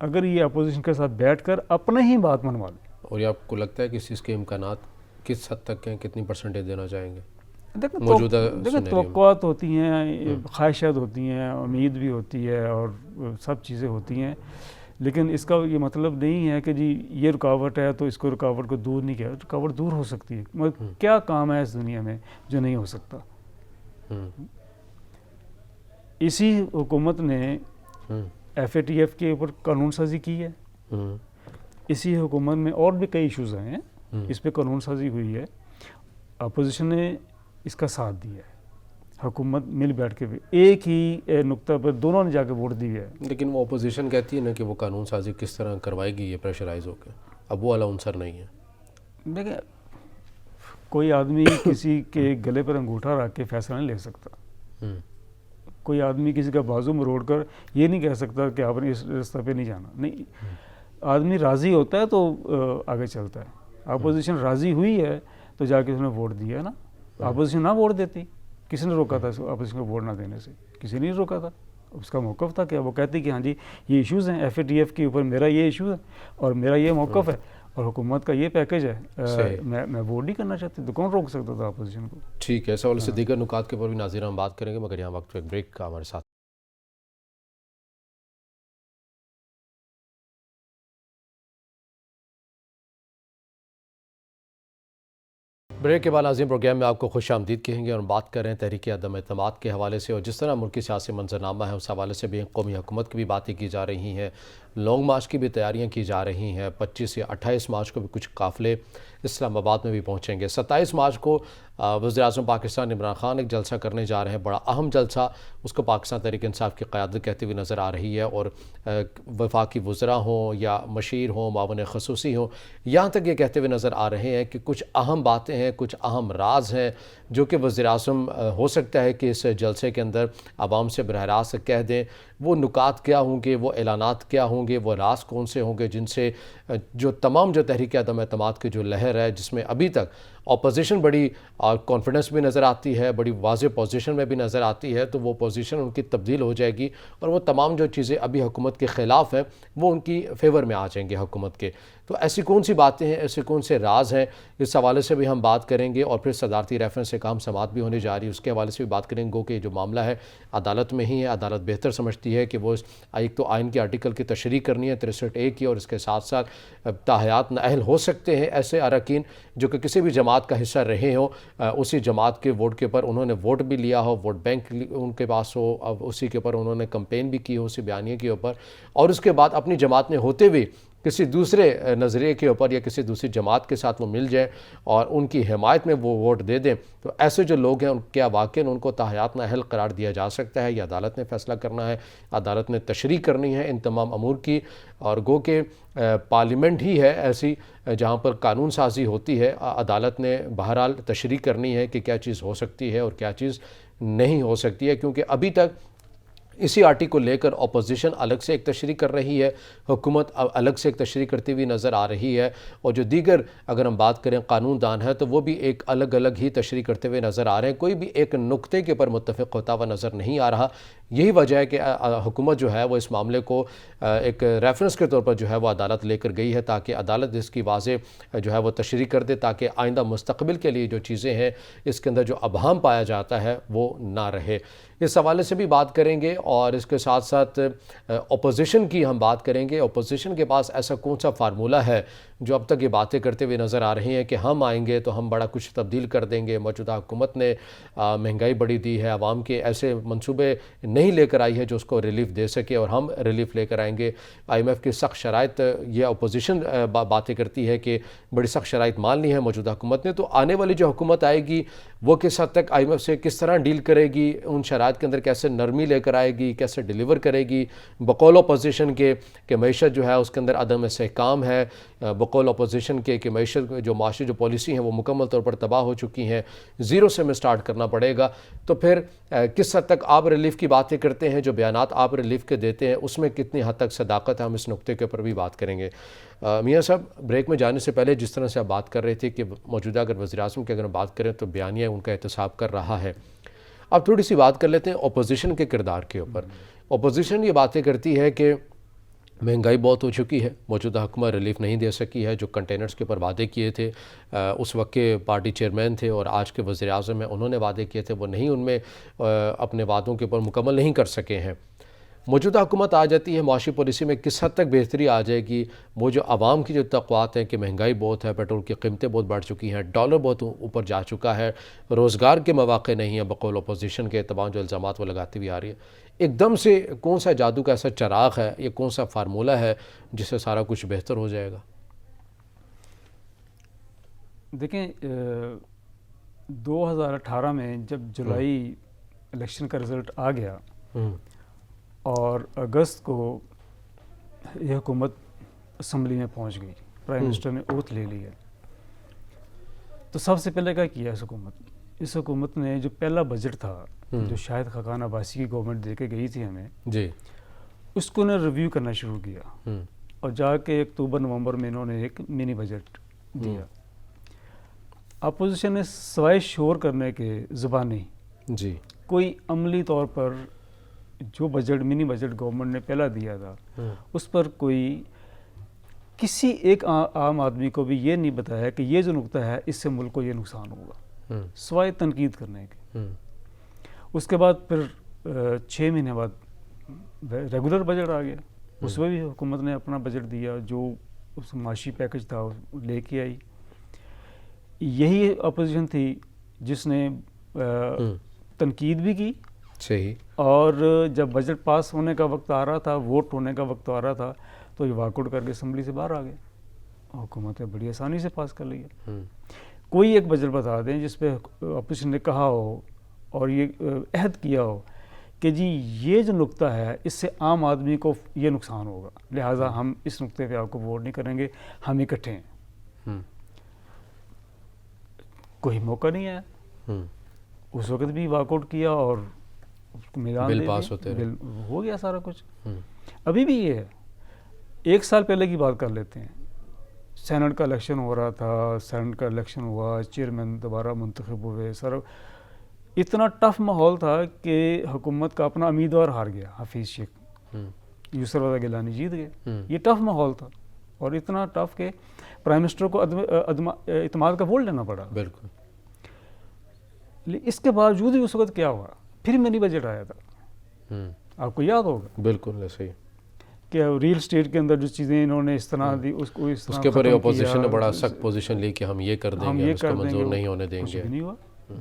Speaker 2: اگر یہ اپوزیشن کے ساتھ بیٹھ کر اپنے ہی بات منوا لیں.
Speaker 1: اور یہ آپ کو لگتا ہے کہ اس چیز کے امکانات کس حد تک ہیں, کتنی پرسنٹیج دینا چاہیں گے
Speaker 2: دیکھیں
Speaker 1: موجودہ
Speaker 2: دیکھیں توقعات ہوتی ہیں, خواہشات ہوتی ہیں, امید بھی ہوتی ہے اور سب چیزیں ہوتی ہیں, لیکن اس کا یہ مطلب نہیں ہے کہ جی یہ رکاوٹ ہے تو اس کو رکاوٹ کو دور نہیں کیا. رکاوٹ دور ہو سکتی ہے, مگر کیا کام ہے اس دنیا میں جو نہیں ہو سکتا. اسی حکومت نے ایف اے ٹی ایف کے اوپر قانون سازی کی ہے, اسی حکومت میں اور بھی کئی ایشوز ہیں, اس پہ قانون سازی ہوئی ہے, اپوزیشن نے اس کا ساتھ دیا ہے, حکومت مل بیٹھ کے بھی ایک ہی نقطہ پر دونوں نے جا کے ووٹ دی ہے.
Speaker 1: لیکن وہ اپوزیشن کہتی ہے نا کہ وہ قانون سازی کس طرح کروائے گی یہ پریشرائز ہو کے, اب وہ والا عنصر نہیں ہے.
Speaker 2: دیکھیں کوئی آدمی کسی کے گلے پر انگوٹھا رکھ کے فیصلہ نہیں لے سکتا, کوئی آدمی کسی کا بازو مروڑ کر یہ نہیں کہہ سکتا کہ آپ نے اس راستے پہ نہیں جانا. نہیں, آدمی راضی ہوتا ہے تو آگے چلتا ہے. اپوزیشن راضی ہوئی ہے تو جا کے اس نے ووٹ دیا ہے نا. اپوزیشن نہ ووٹ دیتی, کسی نے روکا تھا اپوزیشن کو ووٹ نہ دینے سے؟ کسی نے نہیں روکا تھا. اس کا موقف تھا کہ وہ کہتی کہ ہاں جی یہ ایشوز ہیں ایف اے ٹی ایف کے اوپر, میرا یہ ایشو ہے اور میرا یہ موقف ہے اور حکومت کا یہ پیکج ہے, میں ووٹ نہیں کرنا چاہتی, تو کون روک سکتا تھا اپوزیشن کو.
Speaker 1: ٹھیک ہے, اس حوالے سے دیگر نکات کے اوپر بھی ناظرین ہم بات کریں گے, مگر یہاں وقت ایک بریک کا ہمارے ساتھ. بریک کے بعد ناظرین پروگرام میں آپ کو خوش آمدید کہیں گے اور بات کر رہے ہیں تحریک عدم اعتماد کے حوالے سے, اور جس طرح ملکی سیاسی منظرنامہ ہے اس حوالے سے بھی قومی حکومت کی بھی باتیں کی جا رہی ہیں, لانگ مارچ کی بھی تیاریاں کی جا رہی ہیں. 25 یا 28 مارچ کو بھی کچھ قافلے اسلام آباد میں بھی پہنچیں گے. 27 مارچ کو وزیر اعظم پاکستان عمران خان ایک جلسہ کرنے جا رہے ہیں, بڑا اہم جلسہ. اس کو پاکستان تحریک انصاف کی قیادت کہتے ہوئے نظر آ رہی ہے, اور وفاقی وزراء ہوں یا مشیر ہوں, معاون خصوصی ہوں, یہاں تک یہ کہتے ہوئے نظر آ رہے ہیں کہ کچھ اہم باتیں ہیں, کچھ اہم راز ہیں جو کہ وزیر اعظم ہو سکتا ہے کہ اس جلسے کے اندر عوام سے براہ راست کہہ دیں. وہ نکات کیا ہوں گے, وہ اعلانات کیا ہوں گے, وہ راز کون سے ہوں گے جن سے جو تمام جو تحریک عدم اعتماد کی جو لہر ہے, جس میں ابھی تک اپوزیشن بڑی کانفیڈنس بھی نظر آتی ہے, بڑی واضح پوزیشن میں بھی نظر آتی ہے, تو وہ پوزیشن ان کی تبدیل ہو جائے گی اور وہ تمام جو چیزیں ابھی حکومت کے خلاف ہیں وہ ان کی فیور میں آ جائیں گے حکومت کے. تو ایسی کون سی باتیں ہیں, ایسے کون سے راز ہیں, اس حوالے سے بھی ہم بات کریں گے. اور پھر صدارتی ریفرنس سے کام سماعت بھی ہونے جا رہی ہے, اس کے حوالے سے بھی بات کریں گے کہ جو معاملہ ہے عدالت میں ہی ہے. عدالت بہتر سمجھتی ہے کہ وہ ایک تو آئین کے آرٹیکل کی تشریح کرنی ہے 63A کی, اور اس کے ساتھ ساتھ تاحیات نااہل ہو سکتے ہیں ایسے اراکین جو کہ کسی بھی جماعت کا حصہ رہے ہوں, اسی جماعت کے ووٹ کے اوپر انہوں نے ووٹ بھی لیا ہو, ووٹ بینک ان کے پاس ہو, اب اسی کے اوپر انہوں نے کمپین بھی کی ہو, اسی بیانیے کے اوپر, اور اس کے بعد اپنی جماعت میں ہوتے ہوئے کسی دوسرے نظریے کے اوپر یا کسی دوسری جماعت کے ساتھ وہ مل جائیں اور ان کی حمایت میں وہ ووٹ دے دیں. تو ایسے جو لوگ ہیں کیا واقعی ان کو تاحیات نااہل قرار دیا جا سکتا ہے, یا عدالت نے فیصلہ کرنا ہے, عدالت نے تشریح کرنی ہے ان تمام امور کی. اور گو کہ پارلیمنٹ ہی ہے ایسی جہاں پر قانون سازی ہوتی ہے, عدالت نے بہرحال تشریح کرنی ہے کہ کیا چیز ہو سکتی ہے اور کیا چیز نہیں ہو سکتی ہے, کیونکہ ابھی تک اسی آرٹی کو لے کر اپوزیشن الگ سے ایک تشریح کر رہی ہے, حکومت الگ سے ایک تشریح کرتی ہوئی نظر آ رہی ہے, اور جو دیگر اگر ہم بات کریں قانون دان ہے تو وہ بھی ایک الگ الگ ہی تشریح کرتے ہوئے نظر آ رہے ہیں. کوئی بھی ایک نقطے کے اوپر متفق ہوتا ہوا نظر نہیں آ رہا. یہی وجہ ہے کہ حکومت جو ہے وہ اس معاملے کو ایک ریفرنس کے طور پر جو ہے وہ عدالت لے کر گئی ہے, تاکہ عدالت اس کی واضح جو ہے وہ تشریح کر دے, تاکہ آئندہ مستقبل کے لیے جو چیزیں ہیں اس کے اندر جو ابہام پایا جاتا ہے وہ نہ رہے. اس حوالے سے بھی بات کریں گے, اور اس کے ساتھ ساتھ اپوزیشن کی ہم بات کریں گے. اپوزیشن کے پاس ایسا کون سا فارمولہ ہے جو اب تک یہ باتیں کرتے ہوئے نظر آ رہی ہیں کہ ہم آئیں گے تو ہم بڑا کچھ تبدیل کر دیں گے, موجودہ حکومت نے مہنگائی بڑی دی ہے, عوام کے ایسے منصوبے نہیں لے کر آئی ہے جو اس کو ریلیف دے سکے, اور ہم ریلیف لے کر آئیں گے. IMF کی سخت شرائط, یہ اپوزیشن باتیں کرتی ہے کہ بڑی سخت شرائط مان لی ہے موجودہ حکومت نے, تو آنے والی جو حکومت آئے گی وہ کس حد تک IMF سے کس طرح ڈیل کرے گی, ان شرائط کے اندر کیسے نرمی لے کر آئے گی, کیسے ڈیلیور کرے گی, بقول اپوزیشن کے کہ معیشت جو ہے اس کے اندر عدم استحکام ہے, بقول اپوزیشن کے کہ معیشت جو معاشی جو پالیسی ہیں وہ مکمل طور پر تباہ ہو چکی ہیں, زیرو سے ہمیں سٹارٹ کرنا پڑے گا. تو پھر کس حد تک آپ ریلیف کی باتیں کرتے ہیں, جو بیانات آپ ریلیف کے دیتے ہیں اس میں کتنی حد تک صداقت ہے, ہم اس نقطے کے اوپر بھی بات کریں گے. میاں صاحب, بریک میں جانے سے پہلے جس طرح سے آپ بات کر رہے تھے کہ موجودہ اگر وزیر اعظم کی اگر بات کریں تو بیانیہ ان کا احتساب کر رہا ہے, اب تھوڑی سی بات کر لیتے ہیں اپوزیشن کے کردار کے اوپر. اپوزیشن یہ باتیں کرتی ہے کہ مہنگائی بہت ہو چکی ہے, موجودہ حکومت ریلیف نہیں دے سکی ہے, جو کنٹینرز کے اوپر وعدے کیے تھے اس وقت کے پارٹی چیئرمین تھے اور آج کے وزیر اعظم ہیں, انہوں نے وعدے کیے تھے وہ نہیں ان میں اپنے وعدوں کے اوپر مکمل نہیں کر سکے ہیں. موجودہ حکومت آ جاتی ہے, معاشی پالیسی میں کس حد تک بہتری آ جائے گی؟ وہ جو عوام کی جو توقعات ہیں کہ مہنگائی بہت ہے, پیٹرول کی قیمتیں بہت بڑھ چکی ہیں, ڈالر بہت اوپر جا چکا ہے, روزگار کے مواقع نہیں ہیں بقول اپوزیشن کے, تمام جو الزامات وہ لگاتی ہوئی آ رہی ہے, ایک دم سے کون سا جادو کا ایسا چراغ ہے, یہ کون سا فارمولہ ہے جس سے سارا کچھ بہتر ہو جائے گا؟
Speaker 2: دیکھیں 2018 میں جب جولائی الیکشن کا رزلٹ آ گیا اور اگست کو یہ حکومت اسمبلی میں پہنچ گئی, پرائم منسٹر نے اوتھ لے لی ہے, تو سب سے پہلے کیا کیا اس حکومت نے جو پہلا بجٹ تھا جو شاہد خاقان عباسی کی گورنمنٹ دے کے گئی تھی ہمیں,
Speaker 1: جی
Speaker 2: اس کو نے ریویو کرنا شروع کیا اور جا کے اکتوبر نومبر میں انہوں نے ایک منی بجٹ دیا. اپوزیشن نے سوائے شور کرنے کے زبانی
Speaker 1: جی
Speaker 2: کوئی عملی طور پر جو بجٹ منی بجٹ گورنمنٹ نے پہلا دیا تھا اس پر کوئی کسی ایک عام آدمی کو بھی یہ نہیں بتایا کہ یہ جو نقطہ ہے اس سے ملک کو یہ نقصان ہوگا, سوائے تنقید کرنے کے. اس کے بعد پھر 6 مہینے بعد ریگولر بجٹ آ گیا, اس میں بھی حکومت نے اپنا بجٹ دیا, جو اس معاشی پیکج تھا لے کے آئی. یہی اپوزیشن تھی جس نے تنقید بھی کی,
Speaker 1: صحیح,
Speaker 2: اور جب بجٹ پاس ہونے کا وقت آ رہا تھا, ووٹ ہونے کا وقت آ رہا تھا, تو یہ واک آؤٹ کر کے اسمبلی سے باہر آ گئے. حکومت نے بڑی آسانی سے پاس کر لیا. کوئی ایک بجٹ بتا دیں جس پہ اپوزیشن نے کہا ہو اور یہ عہد کیا ہو کہ جی یہ جو نقطہ ہے اس سے عام آدمی کو یہ نقصان ہوگا, لہٰذا ہم اس نقطے پہ آپ کو ووٹ نہیں کریں گے, ہم اکٹھے ہیں. کوئی موقع نہیں آیا. اس وقت بھی واک آؤٹ کیا اور میدان
Speaker 1: بل پاس ہوتے رہے,
Speaker 2: ہو گیا سارا کچھ. ابھی بھی یہ ہے, 1 سال پہلے کی بات کر لیتے ہیں, سینٹ کا الیکشن ہو رہا تھا, سینٹ کا الیکشن ہوا, چیئرمین دوبارہ منتخب ہوئے, سر اتنا ٹف ماحول تھا کہ حکومت کا اپنا امیدوار ہار گیا, حفیظ شیخ, یسر رضا گیلانی جیت گئے. یہ ٹف ماحول تھا اور اتنا ٹف کہ پرائم منسٹر کو اعتماد کا ووٹ لینا پڑا.
Speaker 1: بالکل.
Speaker 2: اس کے باوجود ہی اس وقت کیا ہوا, پھر منی بجٹ آیا تھا, آپ کو یاد ہوگا.
Speaker 1: بالکل صحیح,
Speaker 2: کہ ریل اسٹیٹ کے اندر جو چیزیں انہوں نے اس طرح دی اس کو اس
Speaker 1: کے اوپر اپوزیشن نے بڑا سخت پوزیشن لی کہ ہم یہ کر دیں گے, اس کو منظور نہیں ہونے دیں گے.
Speaker 2: نہیں ہوا,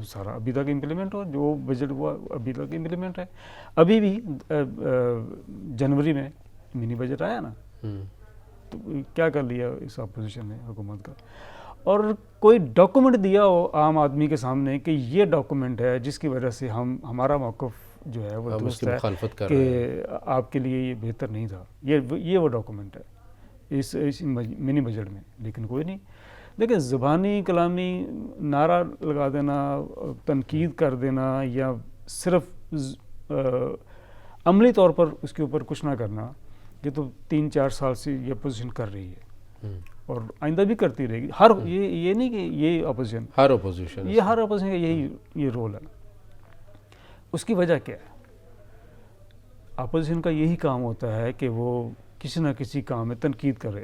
Speaker 2: سارا ابھی تک امپلیمنٹ ہوا, جو بجٹ ہوا ابھی تک امپلیمنٹ ہے. ابھی بھی جنوری میں منی بجٹ آیا نا, تو کیا کر لیا اس اپوزیشن نے, حکومت کا, اور کوئی ڈاکومنٹ دیا ہو عام آدمی کے سامنے کہ یہ ڈاکومنٹ ہے جس کی وجہ سے ہمارا موقف جو ہے وہ درست ہے کہ آپ کے لیے یہ بہتر نہیں تھا, یہ وہ ڈاکومنٹ ہے اس منی بجٹ میں. لیکن کوئی نہیں. دیکھیں, زبانی کلامی نعرہ لگا دینا, تنقید کر دینا, یا صرف عملی طور پر اس کے اوپر کچھ نہ کرنا, یہ تو 3-4 سال سے یہ اپوزیشن کر رہی ہے اور آئندہ بھی کرتی رہے گی. یہ نہیں کہ یہ اپوزیشن,
Speaker 1: ہر اپوزیشن
Speaker 2: کا یہ رول ہے. اس کی وجہ کیا ہے؟ اپوزیشن کا یہی کام ہوتا ہے کہ وہ کسی نہ کسی کام میں تنقید کرے.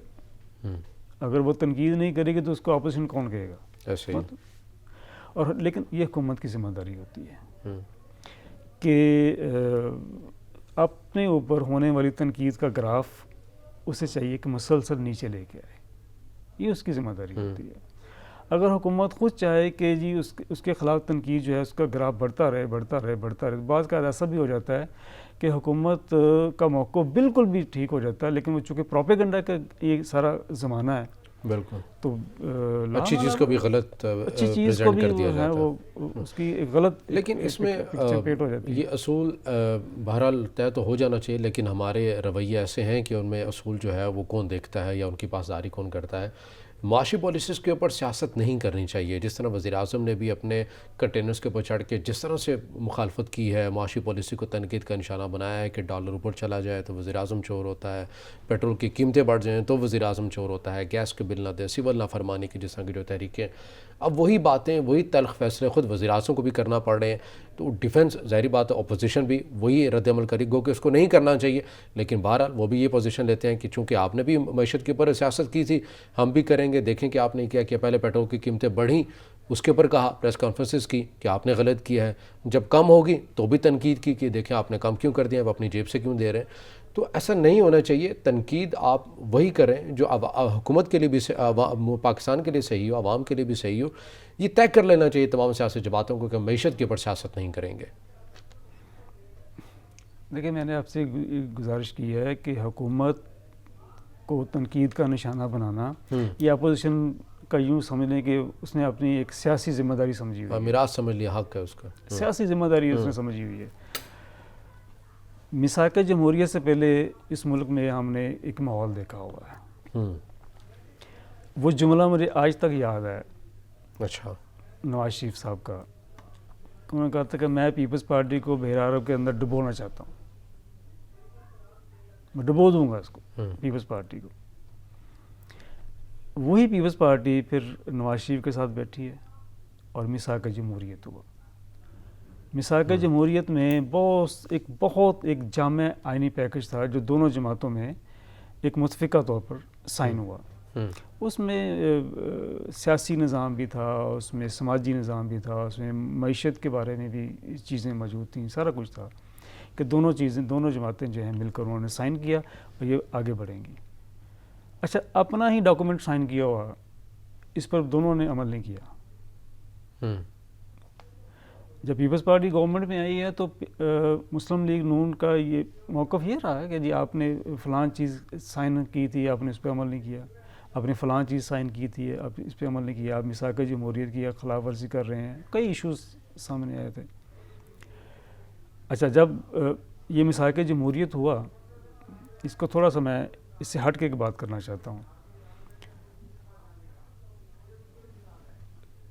Speaker 2: اگر وہ تنقید نہیں کرے گی تو اس کو اپوزیشن کون کہے گا؟ اور لیکن یہ حکومت کی ذمہ داری ہوتی ہے کہ اپنے اوپر ہونے والی تنقید کا گراف اسے چاہیے کہ مسلسل نیچے لے کے آئے. یہ اس کی ذمہ داری ہوتی ہے. اگر حکومت خود چاہے کہ جی اس کے خلاف تنقید جو ہے اس کا گراف بڑھتا رہے, بعض کا ایسا بھی ہو جاتا ہے کہ حکومت کا موقف بالکل بھی ٹھیک ہو جاتا ہے, لیکن وہ چونکہ پروپیگنڈا کا یہ سارا زمانہ ہے,
Speaker 1: بالکل,
Speaker 2: تو
Speaker 1: اچھی چیز کو بھی غلط پریزنٹ کر دیا جاتا ہے,
Speaker 2: وہ اس کی غلط.
Speaker 1: لیکن اس میں یہ اصول بہرحال طے تو ہو جانا چاہیے, لیکن ہمارے رویے ایسے ہیں کہ ان میں اصول جو ہے وہ کون دیکھتا ہے یا ان کی پاسداری کون کرتا ہے. معاشی پالیسیز کے اوپر سیاست نہیں کرنی چاہیے. جس طرح وزیر اعظم نے بھی اپنے کنٹینرز کے اوپر چڑھ کے جس طرح سے مخالفت کی ہے, معاشی پالیسی کو تنقید کا نشانہ بنایا ہے کہ ڈالر اوپر چلا جائے تو وزیر اعظم چور ہوتا ہے, پیٹرول کی قیمتیں بڑھ جائیں تو وزیر اعظم چور ہوتا ہے, گیس کے بل نہ دیں, سول نافرمانی کی جس طرح کی جو تحریکیں, اب وہی باتیں, وہی تلخ فیصلے خود وزیر اعظم کو بھی کرنا پڑ رہے ہیں. تو تو ڈیفنس ظاہری بات ہے اپوزیشن بھی وہی رد عمل کرے گو کہ اس کو نہیں کرنا چاہیے، لیکن بہرحال وہ بھی یہ پوزیشن لیتے ہیں کہ چونکہ آپ نے بھی معیشت کے اوپر سیاست کی تھی، ہم بھی کریں گے، دیکھیں کہ آپ نے کیا کیا، پہلے پیٹرول کی قیمتیں بڑھیں، اس کے اوپر کہا، پریس کانفرنسز کی کہ آپ نے غلط کیا ہے، جب کم ہوگی تو بھی تنقید کی کہ دیکھیں آپ نے کم کیوں کر دیا، اب اپنی جیب سے کیوں دے رہے ہیں۔ تو ایسا نہیں ہونا چاہیے، تنقید آپ وہی کریں جو حکومت کے لیے بھی پاکستان کے لیے صحیح ہو، عوام کے لیے بھی صحیح ہو۔ یہ طے کر لینا چاہیے تمام سیاسی جماعتوں کو کہ معیشت کے اوپر سیاست نہیں کریں گے۔
Speaker 2: دیکھیں میں نے آپ سے گزارش کی ہے کہ حکومت کو تنقید کا نشانہ بنانا یہ اپوزیشن کا یوں سمجھ لیں کہ اس نے اپنی ایک سیاسی ذمہ داری سمجھی ہوئی ہے،
Speaker 1: میراث سمجھ لیا، حق ہے اس کا،
Speaker 2: سیاسی ذمہ داری اس نے سمجھی ہوئی ہے۔ میثاق جمہوریت سے پہلے اس ملک میں ہم نے ایک ماحول دیکھا ہوا ہے، وہ جملہ مجھے آج تک یاد ہے
Speaker 1: اچھا،
Speaker 2: نواز شریف صاحب کا، انہوں نے کہا تھا کہ میں پیپلز پارٹی کو بحر عرب کے اندر ڈبونا چاہتا ہوں، میں ڈبو دوں گا اس کو، پیپلز پارٹی کو۔ وہی پیپلز پارٹی پھر نواز شریف کے ساتھ بیٹھی ہے اور میثاق جمہوریت ہوا۔ میثاق جمہوریت میں بہت ایک جامع آئینی پیکج تھا جو دونوں جماعتوں میں ایک متفقہ طور پر سائن ہوا۔ اس میں سیاسی نظام بھی تھا، اس میں سماجی نظام بھی تھا، اس میں معیشت کے بارے میں بھی چیزیں موجود تھیں، سارا کچھ تھا کہ دونوں جماعتیں جو ہیں مل کر انہوں نے سائن کیا اور یہ آگے بڑھیں گی۔ اچھا، اپنا ہی ڈاکومنٹ سائن کیا ہوا، اس پر دونوں نے عمل نہیں کیا۔ جب پیپلز پارٹی گورنمنٹ میں آئی ہے تو مسلم لیگ نون کا یہ موقف یہ رہا ہے کہ جی آپ نے فلاں چیز سائن کی تھی، آپ نے اس پہ عمل نہیں کیا، آپ نے فلاں چیز سائن کی تھی، آپ اس پہ عمل نہیں کیا، آپ میثاق جمہوریت کی خلاف ورزی کر رہے ہیں، کئی ایشوز سامنے آئے تھے۔ اچھا، جب یہ میثاق جمہوریت ہوا، اس کو تھوڑا سا میں اس سے ہٹ کے ایک بات کرنا چاہتا ہوں۔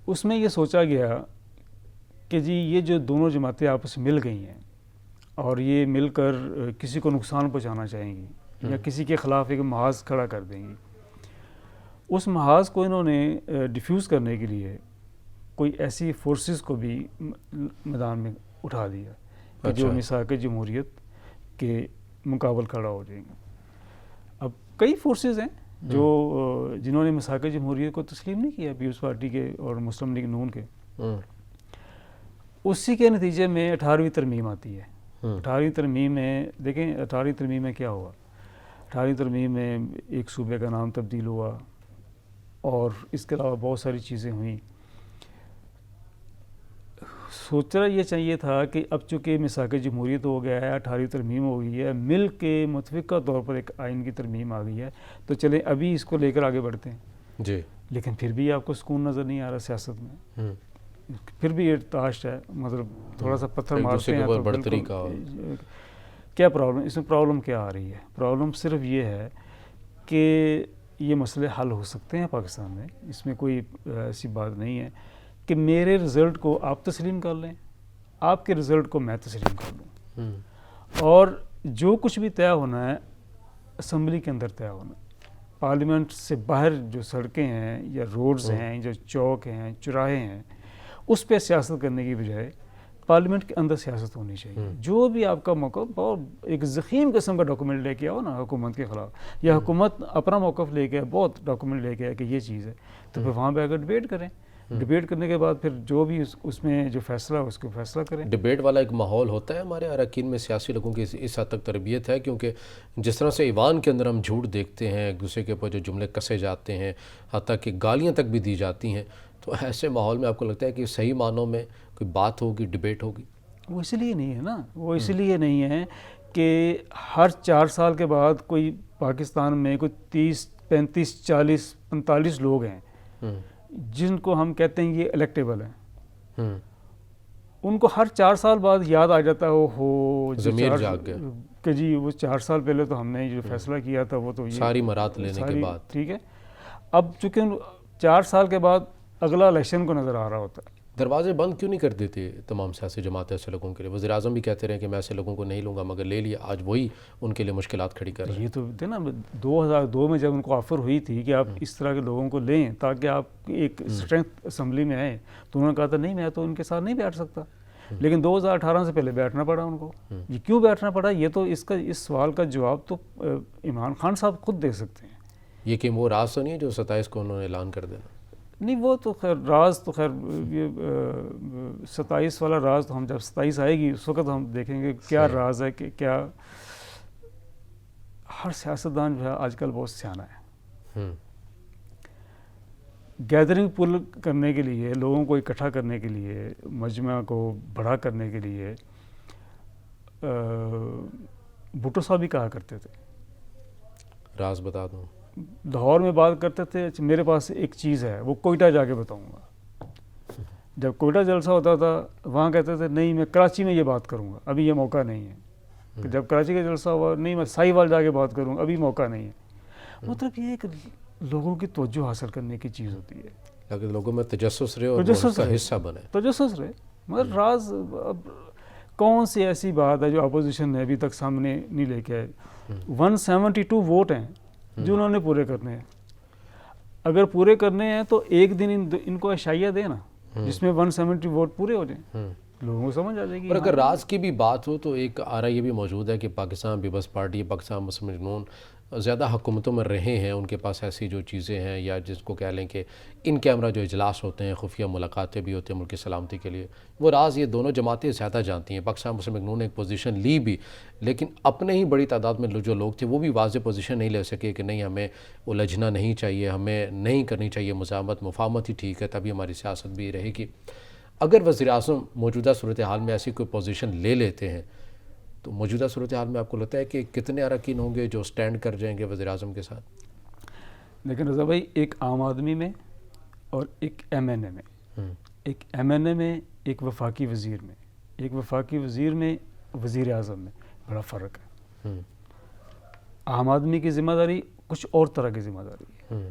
Speaker 2: اس میں یہ سوچا گیا کہ جی یہ جو دونوں جماعتیں آپس میں مل گئی ہیں اور یہ مل کر کسی کو نقصان پہنچانا چاہیں گی یا کسی کے خلاف ایک محاذ کھڑا کر دیں گی، اس محاذ کو انہوں نے ڈیفیوز کرنے کے لیے کوئی ایسی فورسز کو بھی میدان میں اٹھا دیا کہ جو میثاق جمہوریت کے مقابل کھڑا ہو جائیں گے۔ اب کئی فورسز ہیں جنہوں نے میثاق جمہوریت کو تسلیم نہیں کیا، پیپلز پارٹی کے اور مسلم لیگ نون کے۔ اسی کے نتیجے میں 18ویں ترمیم آتی ہے۔ 18ویں ترمیم میں دیکھیں 18ویں ترمیم میں کیا ہوا، 18ویں ترمیم میں ایک صوبے کا نام تبدیل ہوا اور اس کے علاوہ بہت ساری چیزیں ہوئیں۔ سوچنا یہ چاہیے تھا کہ اب چونکہ میثاق جمہوریت ہو گیا ہے، 18ویں ترمیم ہو گئی ہے، مل کے متفقہ طور پر ایک آئین کی ترمیم آ گئی ہے، تو چلیں ابھی اس کو لے کر آگے بڑھتے ہیں
Speaker 1: جی۔
Speaker 2: لیکن پھر بھی آپ کو سکون نظر نہیں آ رہا سیاست میں، پھر بھی یہ تاش ہے، مطلب تھوڑا سا پتھر مارتے ہیں تو بالکل کیا پرابلم، اس میں پرابلم کیا آ رہی ہے؟ پرابلم صرف یہ ہے کہ یہ مسئلے حل ہو سکتے ہیں پاکستان میں، اس میں کوئی ایسی بات نہیں ہے کہ میرے رزلٹ کو آپ تسلیم کر لیں، آپ کے رزلٹ کو میں تسلیم کر لوں، اور جو کچھ بھی طے ہونا ہے اسمبلی کے اندر طے ہونا ہے۔ پارلیمنٹ سے باہر جو سڑکیں ہیں یا روڈز ہیں، جو چوک ہیں، چوراہے ہیں، اس پہ سیاست کرنے کی بجائے پارلیمنٹ کے اندر سیاست ہونی چاہیے۔ جو بھی آپ کا موقف، بہت ایک ضخیم قسم کا ڈاکومنٹ لے کے آؤ نا حکومت کے خلاف، یا حکومت اپنا موقف لے کے بہت ڈاکومنٹ لے کے آئے کہ یہ چیز ہے، تو پھر وہاں پہ اگر ڈبیٹ کریں، ڈبیٹ کرنے کے بعد پھر جو بھی اس میں جو فیصلہ اس کو فیصلہ کریں۔
Speaker 1: ڈبیٹ والا ایک ماحول ہوتا ہے ہمارے اراکین میں، سیاسی لوگوں کی اس حد تک تربیت ہے، کیونکہ جس طرح سے ایوان کے اندر ہم جھوٹ دیکھتے ہیں، ایک دوسرے کے اوپر جو جملے کسے جاتے ہیں، حتیٰ کہ گالیاں تک بھی دی جاتی ہیں، تو ایسے ماحول میں آپ کو لگتا ہے کہ صحیح معنوں میں کوئی بات ہوگی، ڈبیٹ ہوگی؟
Speaker 2: وہ اس لیے نہیں ہے نا، وہ اس لیے نہیں ہے کہ ہر 4 سال کے بعد کوئی پاکستان میں کوئی 30 35 40 45 لوگ ہیں جن کو ہم کہتے ہیں یہ الیکٹیبل ہیں، ان کو ہر 4 سال بعد یاد آ جاتا ہے ہو
Speaker 1: ضمیر جاگ گیا
Speaker 2: کہ جی وہ 4 سال پہلے تو ہم نے جو فیصلہ کیا تھا وہ تو یہ
Speaker 1: ساری مرات لینے کے بعد،
Speaker 2: ٹھیک ہے۔ اب چونکہ 4 سال کے بعد اگلا الیکشن کو نظر آ رہا ہوتا ہے،
Speaker 1: دروازے بند کیوں نہیں کر دیتے تمام سیاسی جماعتیں ایسے لوگوں کے لیے؟ وزیر اعظم بھی کہتے رہے کہ میں ایسے لوگوں کو نہیں لوں گا، مگر لے لیا، آج وہی ان کے لیے مشکلات کھڑی کر رہے ہیں۔
Speaker 2: یہ تو تھے نا 2002 میں جب ان کو آفر ہوئی تھی کہ آپ اس طرح کے لوگوں کو لیں تاکہ آپ ایک اسٹرینتھ اسمبلی میں آئیں، تو انہوں نے کہا تھا نہیں میں تو ان کے ساتھ نہیں بیٹھ سکتا، لیکن 2018 سے پہلے بیٹھنا پڑا ان کو. یہ کیوں بیٹھنا پڑا؟ یہ تو اس سوال کا جواب تو عمران خان صاحب خود دے سکتے ہیں.
Speaker 1: یہ کہ وہ راز تو نہیں ہے جو 27 کو انہوں نے اعلان کر دینا؟
Speaker 2: نہیں، وہ تو خیر راز تو خیر یہ 27 والا راز تو ہم جب 27 آئے گی اس وقت ہم دیکھیں گے کیا راز ہے. کہ کیا ہر سیاستدان جو ہے آج کل بہت سیانا ہے. گیدرنگ پل کرنے کے لیے، لوگوں کو اکٹھا کرنے کے لیے، مجمع کو بڑا کرنے کے لیے بھٹو صاحب بھی کہا کرتے تھے.
Speaker 1: راز بتا دوں،
Speaker 2: لاہور میں بات کرتے تھے میرے پاس ایک چیز ہے وہ کوئٹہ جا کے بتاؤں گا. جب کوئٹہ جلسہ ہوتا تھا وہاں کہتے تھے نہیں میں کراچی میں یہ بات کروں گا، ابھی یہ موقع نہیں ہے. جب کراچی کا جلسہ ہوا نہیں میں ساہیوال جا کے بات کروں گا، ابھی موقع نہیں ہے. مطلب یہ ایک لوگوں کی توجہ حاصل کرنے کی چیز ہوتی ہے.
Speaker 1: لیکن لوگوں میں تجسس رہے اور اس کا حصہ بنے.
Speaker 2: تجسس رہے مگر راز اب کون سی ایسی بات ہے جو اپوزیشن نے ابھی تک سامنے نہیں لے کے آئے. 172 ووٹ ہیں جو انہوں نے پورے کرنے ہیں. اگر پورے کرنے ہیں تو ایک دن ان کو عشائیہ دے نا جس میں 170 ووٹ پورے ہو جائیں، لوگوں کو سمجھ آ جائے گی.
Speaker 1: اور اگر راز کی بھی بات ہو تو ایک آرا یہ بھی موجود ہے کہ پاکستان پیپلز پارٹی، پاکستان مسلم نون زیادہ حکومتوں میں رہے ہیں، ان کے پاس ایسی جو چیزیں ہیں یا جس کو کہہ لیں کہ ان کیمرہ جو اجلاس ہوتے ہیں، خفیہ ملاقاتیں بھی ہوتی ہیں ملک کی سلامتی کے لیے، وہ راز یہ دونوں جماعتیں زیادہ جانتی ہیں. پاکستان مسلم نون نے ایک پوزیشن لی بھی، لیکن اپنے ہی بڑی تعداد میں جو لوگ تھے وہ بھی واضح پوزیشن نہیں لے سکے کہ نہیں ہمیں الجھنا نہیں چاہیے، ہمیں نہیں کرنی چاہیے مزاحمت، مفاہمت ہی ٹھیک ہے، تبھی ہماری سیاست بھی رہے گی. اگر وزیر اعظم موجودہ صورتحال میں ایسی کوئی پوزیشن لے لیتے ہیں تو موجودہ صورتحال میں آپ کو لگتا ہے کہ کتنے اراکین ہوں گے جو سٹینڈ کر جائیں گے وزیر اعظم کے ساتھ؟
Speaker 2: لیکن رضا بھائی ایک عام آدمی میں اور ایک ایم این اے میں، ایک ایم این اے میں، ایک وفاقی وزیر میں، ایک وفاقی وزیر میں، وزیر اعظم میں بڑا فرق ہے. عام آدمی کی ذمہ داری کچھ اور طرح کی ذمہ داری ہے.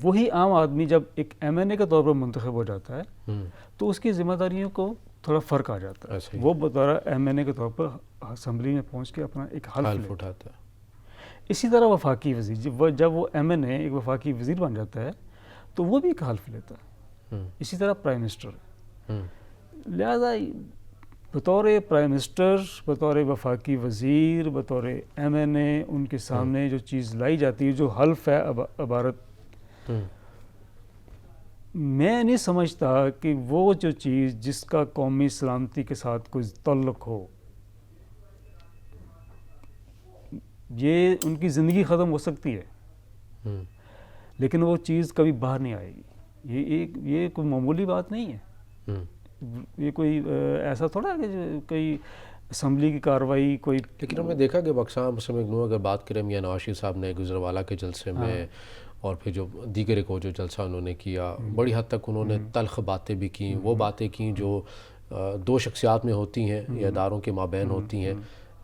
Speaker 2: وہی عام آدمی جب ایک ایم این اے کے طور پر منتخب ہو جاتا ہے تو اس کی ذمہ داریوں کو تھوڑا فرق آ جاتا ہے. وہ بطور ایم این اے کے طور پر اسمبلی میں پہنچ کے اپنا ایک حلف اٹھاتا ہے. اسی طرح وفاقی وزیر جب وہ ایم این اے ایک وفاقی وزیر بن جاتا ہے تو وہ بھی ایک حلف لیتا ہے. اسی طرح پرائم منسٹر ہے. لہذا بطور پرائم منسٹر، بطور وفاقی وزیر، بطور ایم این اے ان کے سامنے جو چیز لائی جاتی ہے، جو حلف ہے عبارت، میں نہیں سمجھتا کہ وہ جو چیز جس کا قومی سلامتی کے ساتھ کوئی تعلق ہو، یہ ان کی زندگی ختم ہو سکتی ہے لیکن وہ چیز کبھی باہر نہیں آئے گی. یہ کوئی معمولی بات نہیں ہے. یہ کوئی ایسا تھوڑا ہے کہ کوئی اسمبلی کی کارروائی کوئی.
Speaker 1: لیکن ہم نے دیکھا کہ پاکستان مسلم نون اگر بات کریں میاں نواز شریف صاحب نے گجرانوالہ کے جلسے میں اور پھر جو دیگر ایک جو جلسہ انہوں نے کیا، بڑی حد تک انہوں نے تلخ باتیں بھی کیں، وہ باتیں کیں جو دو شخصیات میں ہوتی ہیں یا اداروں کے مابین ہوتی ہیں،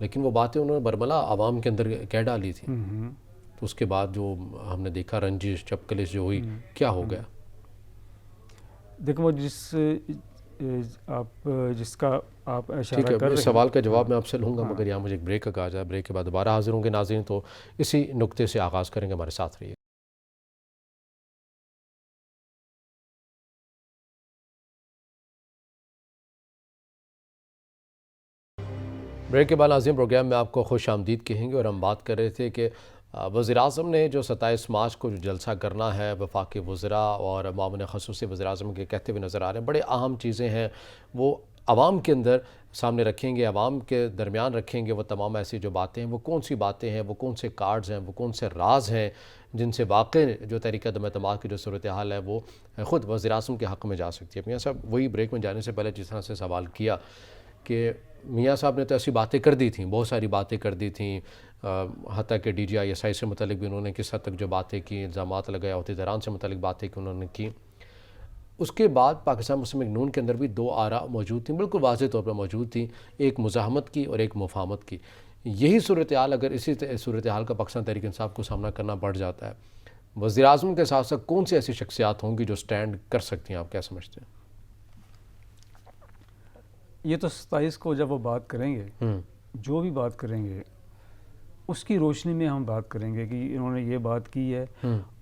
Speaker 1: لیکن وہ باتیں انہوں نے برملا عوام کے اندر کہہ ڈالی تھی. تو اس کے بعد جو ہم نے دیکھا رنجش چپکلش جو ہوئی، کیا ہو گیا؟
Speaker 2: دیکھو وہ جس کا آپ اشارہ کر رہے ہیں،
Speaker 1: اس سوال کا جواب میں آپ سے لوں گا، مگر یہاں مجھے ایک بریک کا کہا جائے. بریک کے بعد دوبارہ حاضر ہوں گے ناظرین، تو اسی نقطے سے آغاز کریں گے. ہمارے ساتھ رہیے. بریک کے بعد ناظرین پروگرام میں آپ کو خوش آمدید کہیں گے، اور ہم بات کر رہے تھے کہ وزیر اعظم نے جو 27 مارچ کو جو جلسہ کرنا ہے، وفاقی وزراء اور معاون خصوصی وزیر اعظم کے کہتے ہوئے نظر آ رہے ہیں. بڑے اہم چیزیں ہیں، وہ عوام کے اندر سامنے رکھیں گے، عوام کے درمیان رکھیں گے. وہ تمام ایسی جو باتیں ہیں، وہ کون سی باتیں ہیں، وہ کون سے کارڈز ہیں، وہ کون سے راز ہیں جن سے واقع جو طریقہ عدم اعتماد کی جو صورتحال ہے وہ خود وزیر اعظم کے حق میں جا سکتی ہے. میاں صاحب وہی بریک میں جانے سے پہلے جس طرح سے سوال کیا کہ میاں صاحب نے تو ایسی باتیں کر دی تھیں، بہت ساری باتیں کر دی تھیں، حتیٰ کہ D G I S I سے متعلق بھی انہوں نے کس حد تک جو باتیں کی، الزامات لگائے، عہدیداران سے متعلق باتیں کی انہوں نے کی. اس کے بعد پاکستان مسلم نون کے اندر بھی دو آراء موجود تھیں، بالکل واضح طور پر موجود تھیں، ایک مزاحمت کی اور ایک مفاہمت کی. یہی صورتحال اگر اسی صورتحال کا پاکستان تحریک انصاف کو سامنا کرنا پڑ جاتا ہے، وزیر اعظم کے ساتھ ساتھ کون سی ایسی شخصیات ہوں گی جو سٹینڈ کر سکتی ہیں؟ آپ کیا سمجھتے ہیں؟
Speaker 2: یہ تو 27 کو جب وہ بات کریں گے، جو بھی بات کریں گے اس کی روشنی میں ہم بات کریں گے کہ انہوں نے یہ بات کی ہے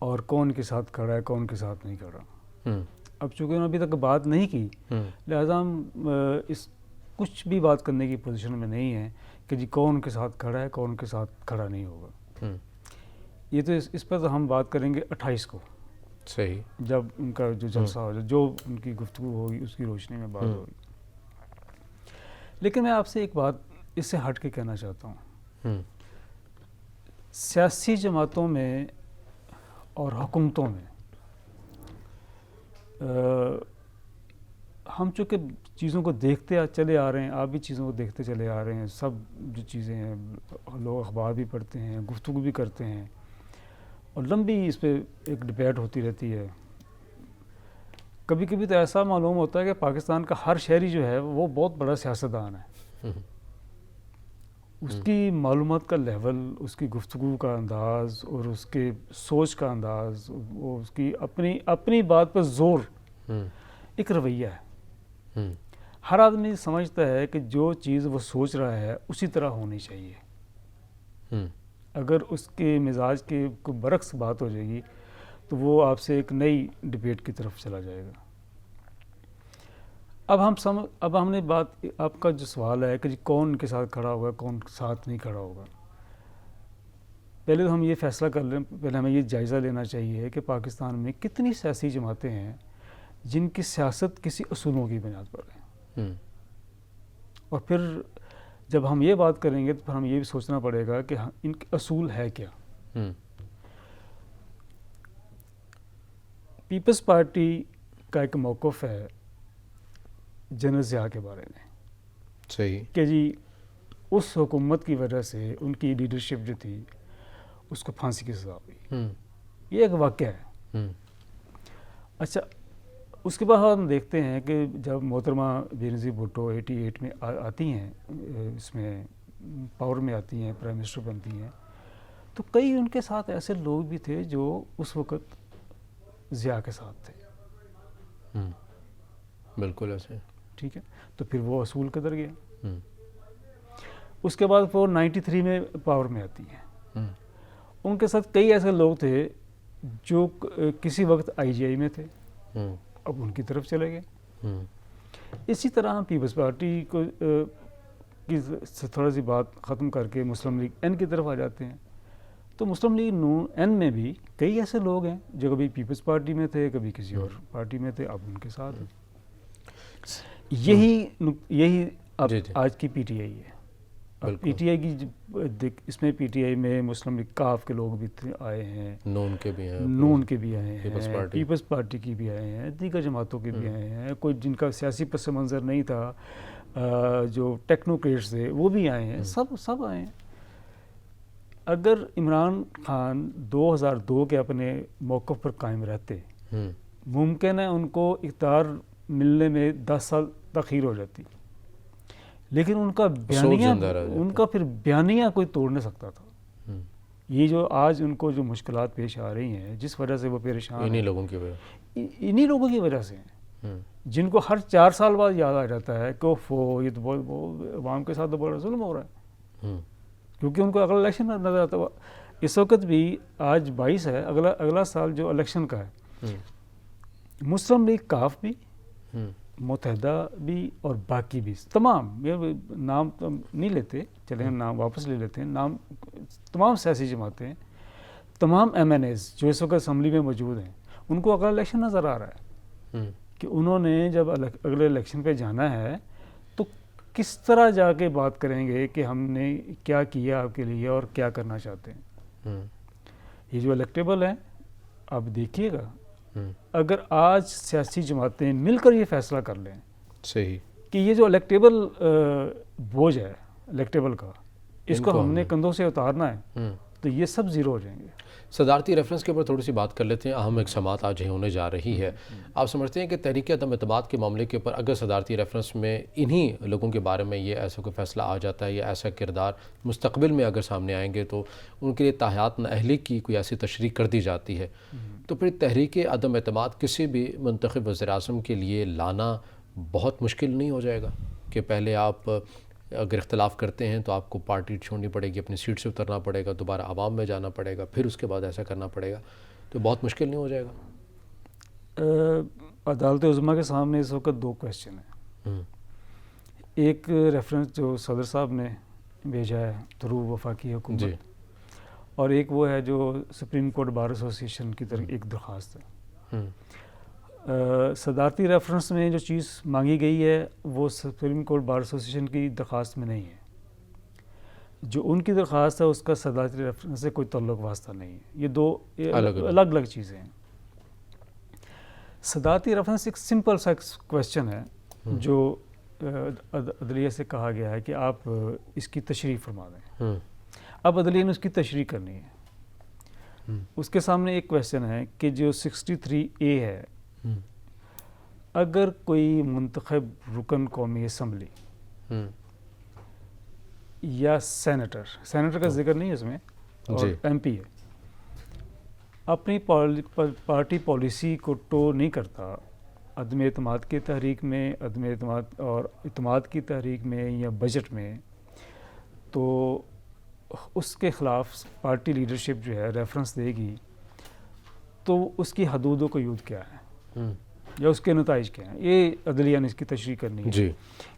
Speaker 2: اور کون کے ساتھ کھڑا ہے، کون کے ساتھ نہیں کھڑا. اب چونکہ انہوں نے ابھی تک بات نہیں کی، لہٰذا ہم اس کچھ بھی بات کرنے کی پوزیشن میں نہیں ہیں کہ جی کون کے ساتھ کھڑا ہے، کون کے ساتھ کھڑا نہیں ہوگا. یہ تو اس پر تو ہم بات کریں گے 28 کو،
Speaker 1: صحیح، جب
Speaker 2: ان کا جو جلسہ ہو، جو ان کی گفتگو ہوگی اس کی روشنی میں بات ہوگی. لیکن میں آپ سے ایک بات اس سے ہٹ کے کہنا چاہتا ہوں. سیاسی جماعتوں میں اور حکومتوں میں ہم چونکہ چیزوں کو دیکھتے چلے آ رہے ہیں، آپ بھی چیزوں کو دیکھتے چلے آ رہے ہیں، سب جو چیزیں ہیں لوگ اخبار بھی پڑھتے ہیں، گفتگو بھی کرتے ہیں، اور لمبی اس پہ ایک ڈبیٹ ہوتی رہتی ہے. کبھی کبھی تو ایسا معلوم ہوتا ہے کہ پاکستان کا ہر شہری جو ہے وہ بہت بڑا سیاستدان ہے. اس کی معلومات کا لیول، اس کی گفتگو کا انداز اور اس کے سوچ کا انداز، وہ اس کی اپنی بات پر زور، ایک رویہ ہے. ہر آدمی سمجھتا ہے کہ جو چیز وہ سوچ رہا ہے اسی طرح ہونی چاہیے. اگر اس کے مزاج کے کوئی برعکس بات ہو جائے گی تو وہ آپ سے ایک نئی ڈبیٹ کی طرف چلا جائے گا. اب ہم نے بات، آپ کا جو سوال ہے کہ جی کون ان کے ساتھ کھڑا ہوگا، کون ساتھ نہیں کھڑا ہوگا، پہلے تو ہم یہ فیصلہ کر لیں، پہلے ہمیں یہ جائزہ لینا چاہیے کہ پاکستان میں کتنی سیاسی جماعتیں ہیں جن کی سیاست کسی اصولوں کی بنیاد پر ہے. اور پھر جب ہم یہ بات کریں گے تو پھر ہم یہ بھی سوچنا پڑے گا کہ ان کے اصول ہے کیا. پیپلز پارٹی کا ایک موقف ہے جنرل ضیاء کے بارے میں،
Speaker 1: صحیح،
Speaker 2: کہ جی اس حکومت کی وجہ سے ان کی لیڈرشپ جو تھی اس کو پھانسی کی سزا ہوئی. یہ ایک واقعہ ہے. اچھا، اس کے بعد ہم دیکھتے ہیں کہ جب محترمہ بینظیر بھٹو 88 میں آتی ہیں، اس میں پاور میں آتی ہیں، پرائم منسٹر بنتی ہیں، تو کئی ان کے ساتھ ایسے لوگ بھی تھے جو اس وقت ضیاء کے ساتھ تھے.
Speaker 1: بالکل ایسے،
Speaker 2: ٹھیک ہے. تو پھر وہ اصول قدر گیا. اس کے بعد وہ 93 میں پاور میں آتی ہیں. ان کے ساتھ کئی ایسے لوگ تھے جو کسی وقت IGI میں تھے، اب ان کی طرف چلے گئے. اسی طرح ہم پیپلز پارٹی کو کی تھوڑا سی بات ختم کر کے مسلم لیگ N کی طرف آ جاتے ہیں. تو مسلم لیگ N میں بھی کئی ایسے لوگ ہیں جو کبھی پیپلز پارٹی میں تھے، کبھی کسی اور پارٹی میں تھے، اب ان کے ساتھ ہیں. یہی اب آج کی PTI ہے. PTI کی اس میں PTI میں مسلم لیگ کاف کے لوگ بھی آئے ہیں، نون کے بھی آئے ہیں، پیپلز پارٹی کی بھی آئے ہیں، دیگر جماعتوں کے بھی آئے ہیں، کوئی جن کا سیاسی پس منظر نہیں تھا، جو ٹیکنوکریٹس تھے وہ بھی آئے ہیں، سب آئے ہیں. اگر عمران خان 2002 کے اپنے موقف پر قائم رہتے، ممکن ہے ان کو اقتدار ملنے میں 10 سال تاخیر ہو جاتی، لیکن ان کا پھر بیانیہ کوئی توڑ نہیں سکتا تھا. یہ جو آج ان کو جو مشکلات پیش آ رہی ہیں، جس وجہ سے وہ پریشان، انہی لوگوں کی وجہ سے ہیں، جن کو ہر 4 سال بعد یاد آ جاتا ہے کہ یہ تو بہت عوام کے ساتھ تو بڑا ظلم ہو رہا ہے، کیونکہ ان کو اگلا الیکشن نظر آتا ہوا. اس وقت بھی آج 22 ہے، اگلا سال جو الیکشن کا ہے، مسلم لیگ کاف بھی، متحدہ بھی اور باقی بھی تمام، نام تو نہیں لیتے، چلیں ہم نام واپس لے لیتے ہیں، نام تمام سیاسی جماعتیں، تمام MNAs جو اس وقت اسمبلی میں موجود ہیں، ان کو اگلا الیکشن نظر آ رہا ہے کہ انہوں نے جب اگلے الیکشن پہ جانا ہے تو کس طرح جا کے بات کریں گے کہ ہم نے کیا کیا آپ کے لیے اور کیا کرنا چاہتے ہیں. یہ جو الیکٹیبل ہیں، آپ دیکھیے گا، اگر آج سیاسی جماعتیں مل کر یہ فیصلہ کر لیں
Speaker 1: صحیح
Speaker 2: کہ یہ جو الیکٹیبل بوجھ ہے الیکٹیبل کا، اس کو ہم نے کندھوں سے اتارنا ہے، تو یہ سب زیرو ہو جائیں گے.
Speaker 1: صدارتی ریفرنس کے اوپر تھوڑی سی بات کر لیتے ہیں. اہم ایک سماعت آج ہونے جا رہی ہے. آپ سمجھتے ہیں کہ تحریک عدم اعتماد کے معاملے کے اوپر اگر صدارتی ریفرنس میں انہی لوگوں کے بارے میں یہ ایسا کوئی فیصلہ آ جاتا ہے یا ایسا کردار مستقبل میں اگر سامنے آئیں گے تو ان کے لیے تاحیات نااہلی کی کوئی ایسی تشریح کر دی جاتی ہے، تو پھر تحریک عدم اعتماد کسی بھی منتخب وزیر اعظم کے لیے لانا بہت مشکل نہیں ہو جائے گا کہ پہلے آپ اگر اختلاف کرتے ہیں تو آپ کو پارٹی چھوڑنی پڑے گی، اپنی سیٹ سے اترنا پڑے گا، دوبارہ عوام میں جانا پڑے گا، پھر اس کے بعد ایسا کرنا پڑے گا، تو بہت مشکل نہیں ہو جائے گا؟
Speaker 2: عدالت عظمیٰ کے سامنے اس وقت دو کویشچن ہیں. ایک ریفرنس جو صدر صاحب نے بھیجا ہے تھرو وفاقی حکومت
Speaker 1: جی.
Speaker 2: اور ایک وہ ہے جو سپریم کورٹ بار ایسوسی ایشن کی طرف ایک درخواست ہے. صدارتی ریفرنس میں جو چیز مانگی گئی ہے وہ سپریم کورٹ بار ایسوسی ایشن کی درخواست میں نہیں ہے. جو ان کی درخواست ہے اس کا صدارتی ریفرنس سے کوئی تعلق واسطہ نہیں ہے. یہ دو الگ الگ چیزیں ہیں. صدارتی ریفرنس ایک سمپل سا کویشچن ہے جو عدلیہ سے کہا گیا ہے کہ آپ اس کی تشریح فرما دیں. اب عدلیہ نے اس کی تشریح کرنی ہے. اس کے سامنے ایک کویشچن ہے کہ جو 63A ہے، اگر کوئی منتخب رکن قومی اسمبلی یا سینیٹر کا ذکر نہیں ہے اس میں اور MP ہے، اپنی پارٹی پالیسی کو ٹو نہیں کرتا عدم اعتماد کی تحریک میں، عدم اعتماد اور اعتماد کی تحریک میں یا بجٹ میں، تو اس کے خلاف پارٹی لیڈرشپ جو ہے ریفرنس دے گی تو اس کی حدود و قیود کیا ہے یا اس کے نتائج کیا ہیں. یہ عدلیہ نے اس کی تشریح کرنی ہے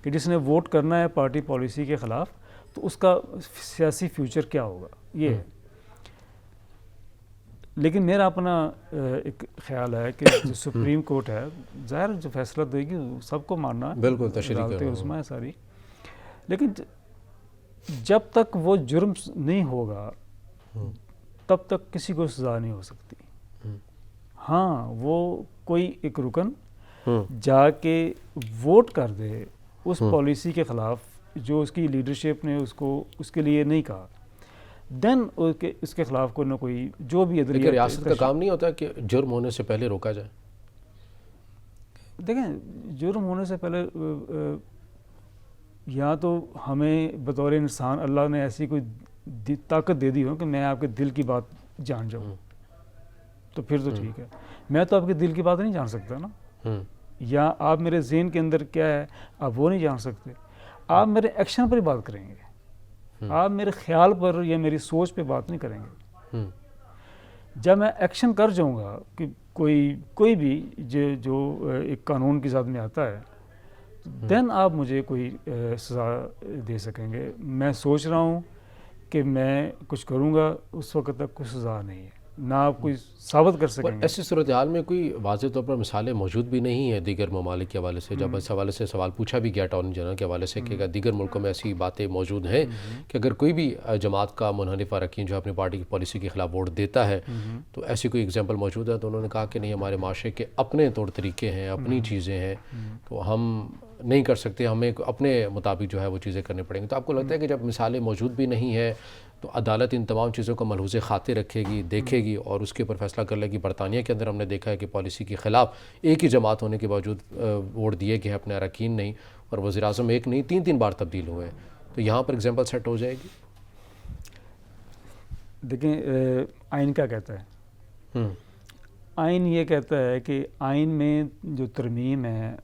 Speaker 2: کہ جس نے ووٹ کرنا ہے پارٹی پالیسی کے خلاف تو اس کا سیاسی فیوچر کیا ہوگا. یہ ہے. لیکن میرا اپنا ایک خیال ہے کہ جو سپریم کورٹ ہے ظاہر جو فیصلہ دے گی سب کو ماننا ہے،
Speaker 1: بالکل تشریح
Speaker 2: عدالت عظمیٰ ہے ساری. لیکن جب تک وہ جرم نہیں ہوگا تب تک کسی کو سزا نہیں ہو سکتی. ہاں وہ کوئی ایک رکن جا کے ووٹ کر دے اس پالیسی کے خلاف جو اس کی لیڈرشپ نے اس کو اس کے لیے نہیں کہا، دین اس کے خلاف کوئی نہ کوئی جو بھی عدلیہ.
Speaker 1: ریاست کا کام نہیں ہوتا کہ جرم ہونے سے پہلے روکا جائے؟
Speaker 2: دیکھیں جرم ہونے سے پہلے یا تو ہمیں بطور انسان اللہ نے ایسی کوئی طاقت دے دی ہو کہ میں آپ کے دل کی بات جان جاؤں تو پھر تو ٹھیک ہے. میں تو آپ کے دل کی بات نہیں جان سکتا نا، یا آپ میرے ذہن کے اندر کیا ہے آپ وہ نہیں جان سکتے. آپ میرے ایکشن پر ہی بات کریں گے، آپ میرے خیال پر یا میری سوچ پہ بات نہیں کریں گے. جب میں ایکشن کر جاؤں گا کہ کوئی بھی جو ایک قانون کی ذات میں آتا ہے دین آپ مجھے کوئی سزا دے سکیں گے. میں سوچ رہا ہوں کہ میں کچھ کروں گا اس وقت تک کوئی سزا نہیں ہے، نہ آپ کوئی ثابت کر سکیں گے.
Speaker 1: ایسی صورتحال میں کوئی واضح طور پر مثالیں موجود بھی نہیں ہیں دیگر ممالک کے حوالے سے؟ جب اس حوالے سے سوال پوچھا بھی گیا اٹارنی جنرل کے حوالے سے کہ دیگر ملکوں میں ایسی باتیں موجود ہیں کہ اگر کوئی بھی جماعت کا منحرف اراکین جو اپنی پارٹی کی پالیسی کے خلاف ووٹ دیتا ہے تو ایسی کوئی اگزامپل موجود ہے؟ تو انہوں نے کہا کہ نہیں، ہمارے معاشرے کے اپنے طور طریقے ہیں، اپنی چیزیں ہیں، تو ہم نہیں کر سکتے، ہمیں اپنے مطابق جو ہے وہ چیزیں کرنی پڑیں گی. تو آپ کو لگتا ہے کہ جب مثالیں موجود بھی نہیں ہیں تو عدالت ان تمام چیزوں کو ملحوظ خاطر رکھے گی، دیکھے گی اور اس کے اوپر فیصلہ کر لے گی؟ برطانیہ کے اندر ہم نے دیکھا ہے کہ پالیسی کے خلاف ایک ہی جماعت ہونے کے باوجود ووٹ دیے گئے اپنے اراکین نہیں، اور وزیر اعظم ایک نہیں 3 بار تبدیل ہوئے. تو یہاں پر اگزامپل سیٹ ہو جائے گی؟
Speaker 2: دیکھیں آئین کیا کہتا ہے؟ آئین یہ کہتا ہے کہ آئین میں جو ترمیم ہے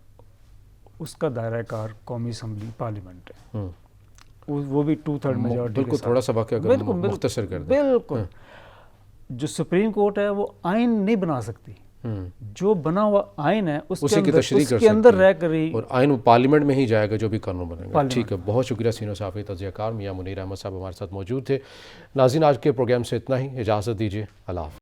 Speaker 2: اس کا دائرہ کار قومی اسمبلی پارلیمنٹ ہے، وہ بھی 2/3 میجورٹی.
Speaker 1: بالکل تھوڑا سا واقعہ اگر مختصر کر دیں.
Speaker 2: بالکل. جو سپریم کورٹ ہے وہ آئین نہیں بنا سکتی، جو بنا ہوا آئین ہے اس کے اندر رہ کر ہی،
Speaker 1: اور آئین پارلیمنٹ میں ہی جائے گا جو بھی قانون بنے گا. ٹھیک ہے، بہت شکریہ سینئر صحافی تجزیہ کار میاں منیر احمد صاحب ہمارے ساتھ موجود تھے. ناظرین آج کے پروگرام سے اتنا ہی، اجازت دیجیے، اللہ حافظ.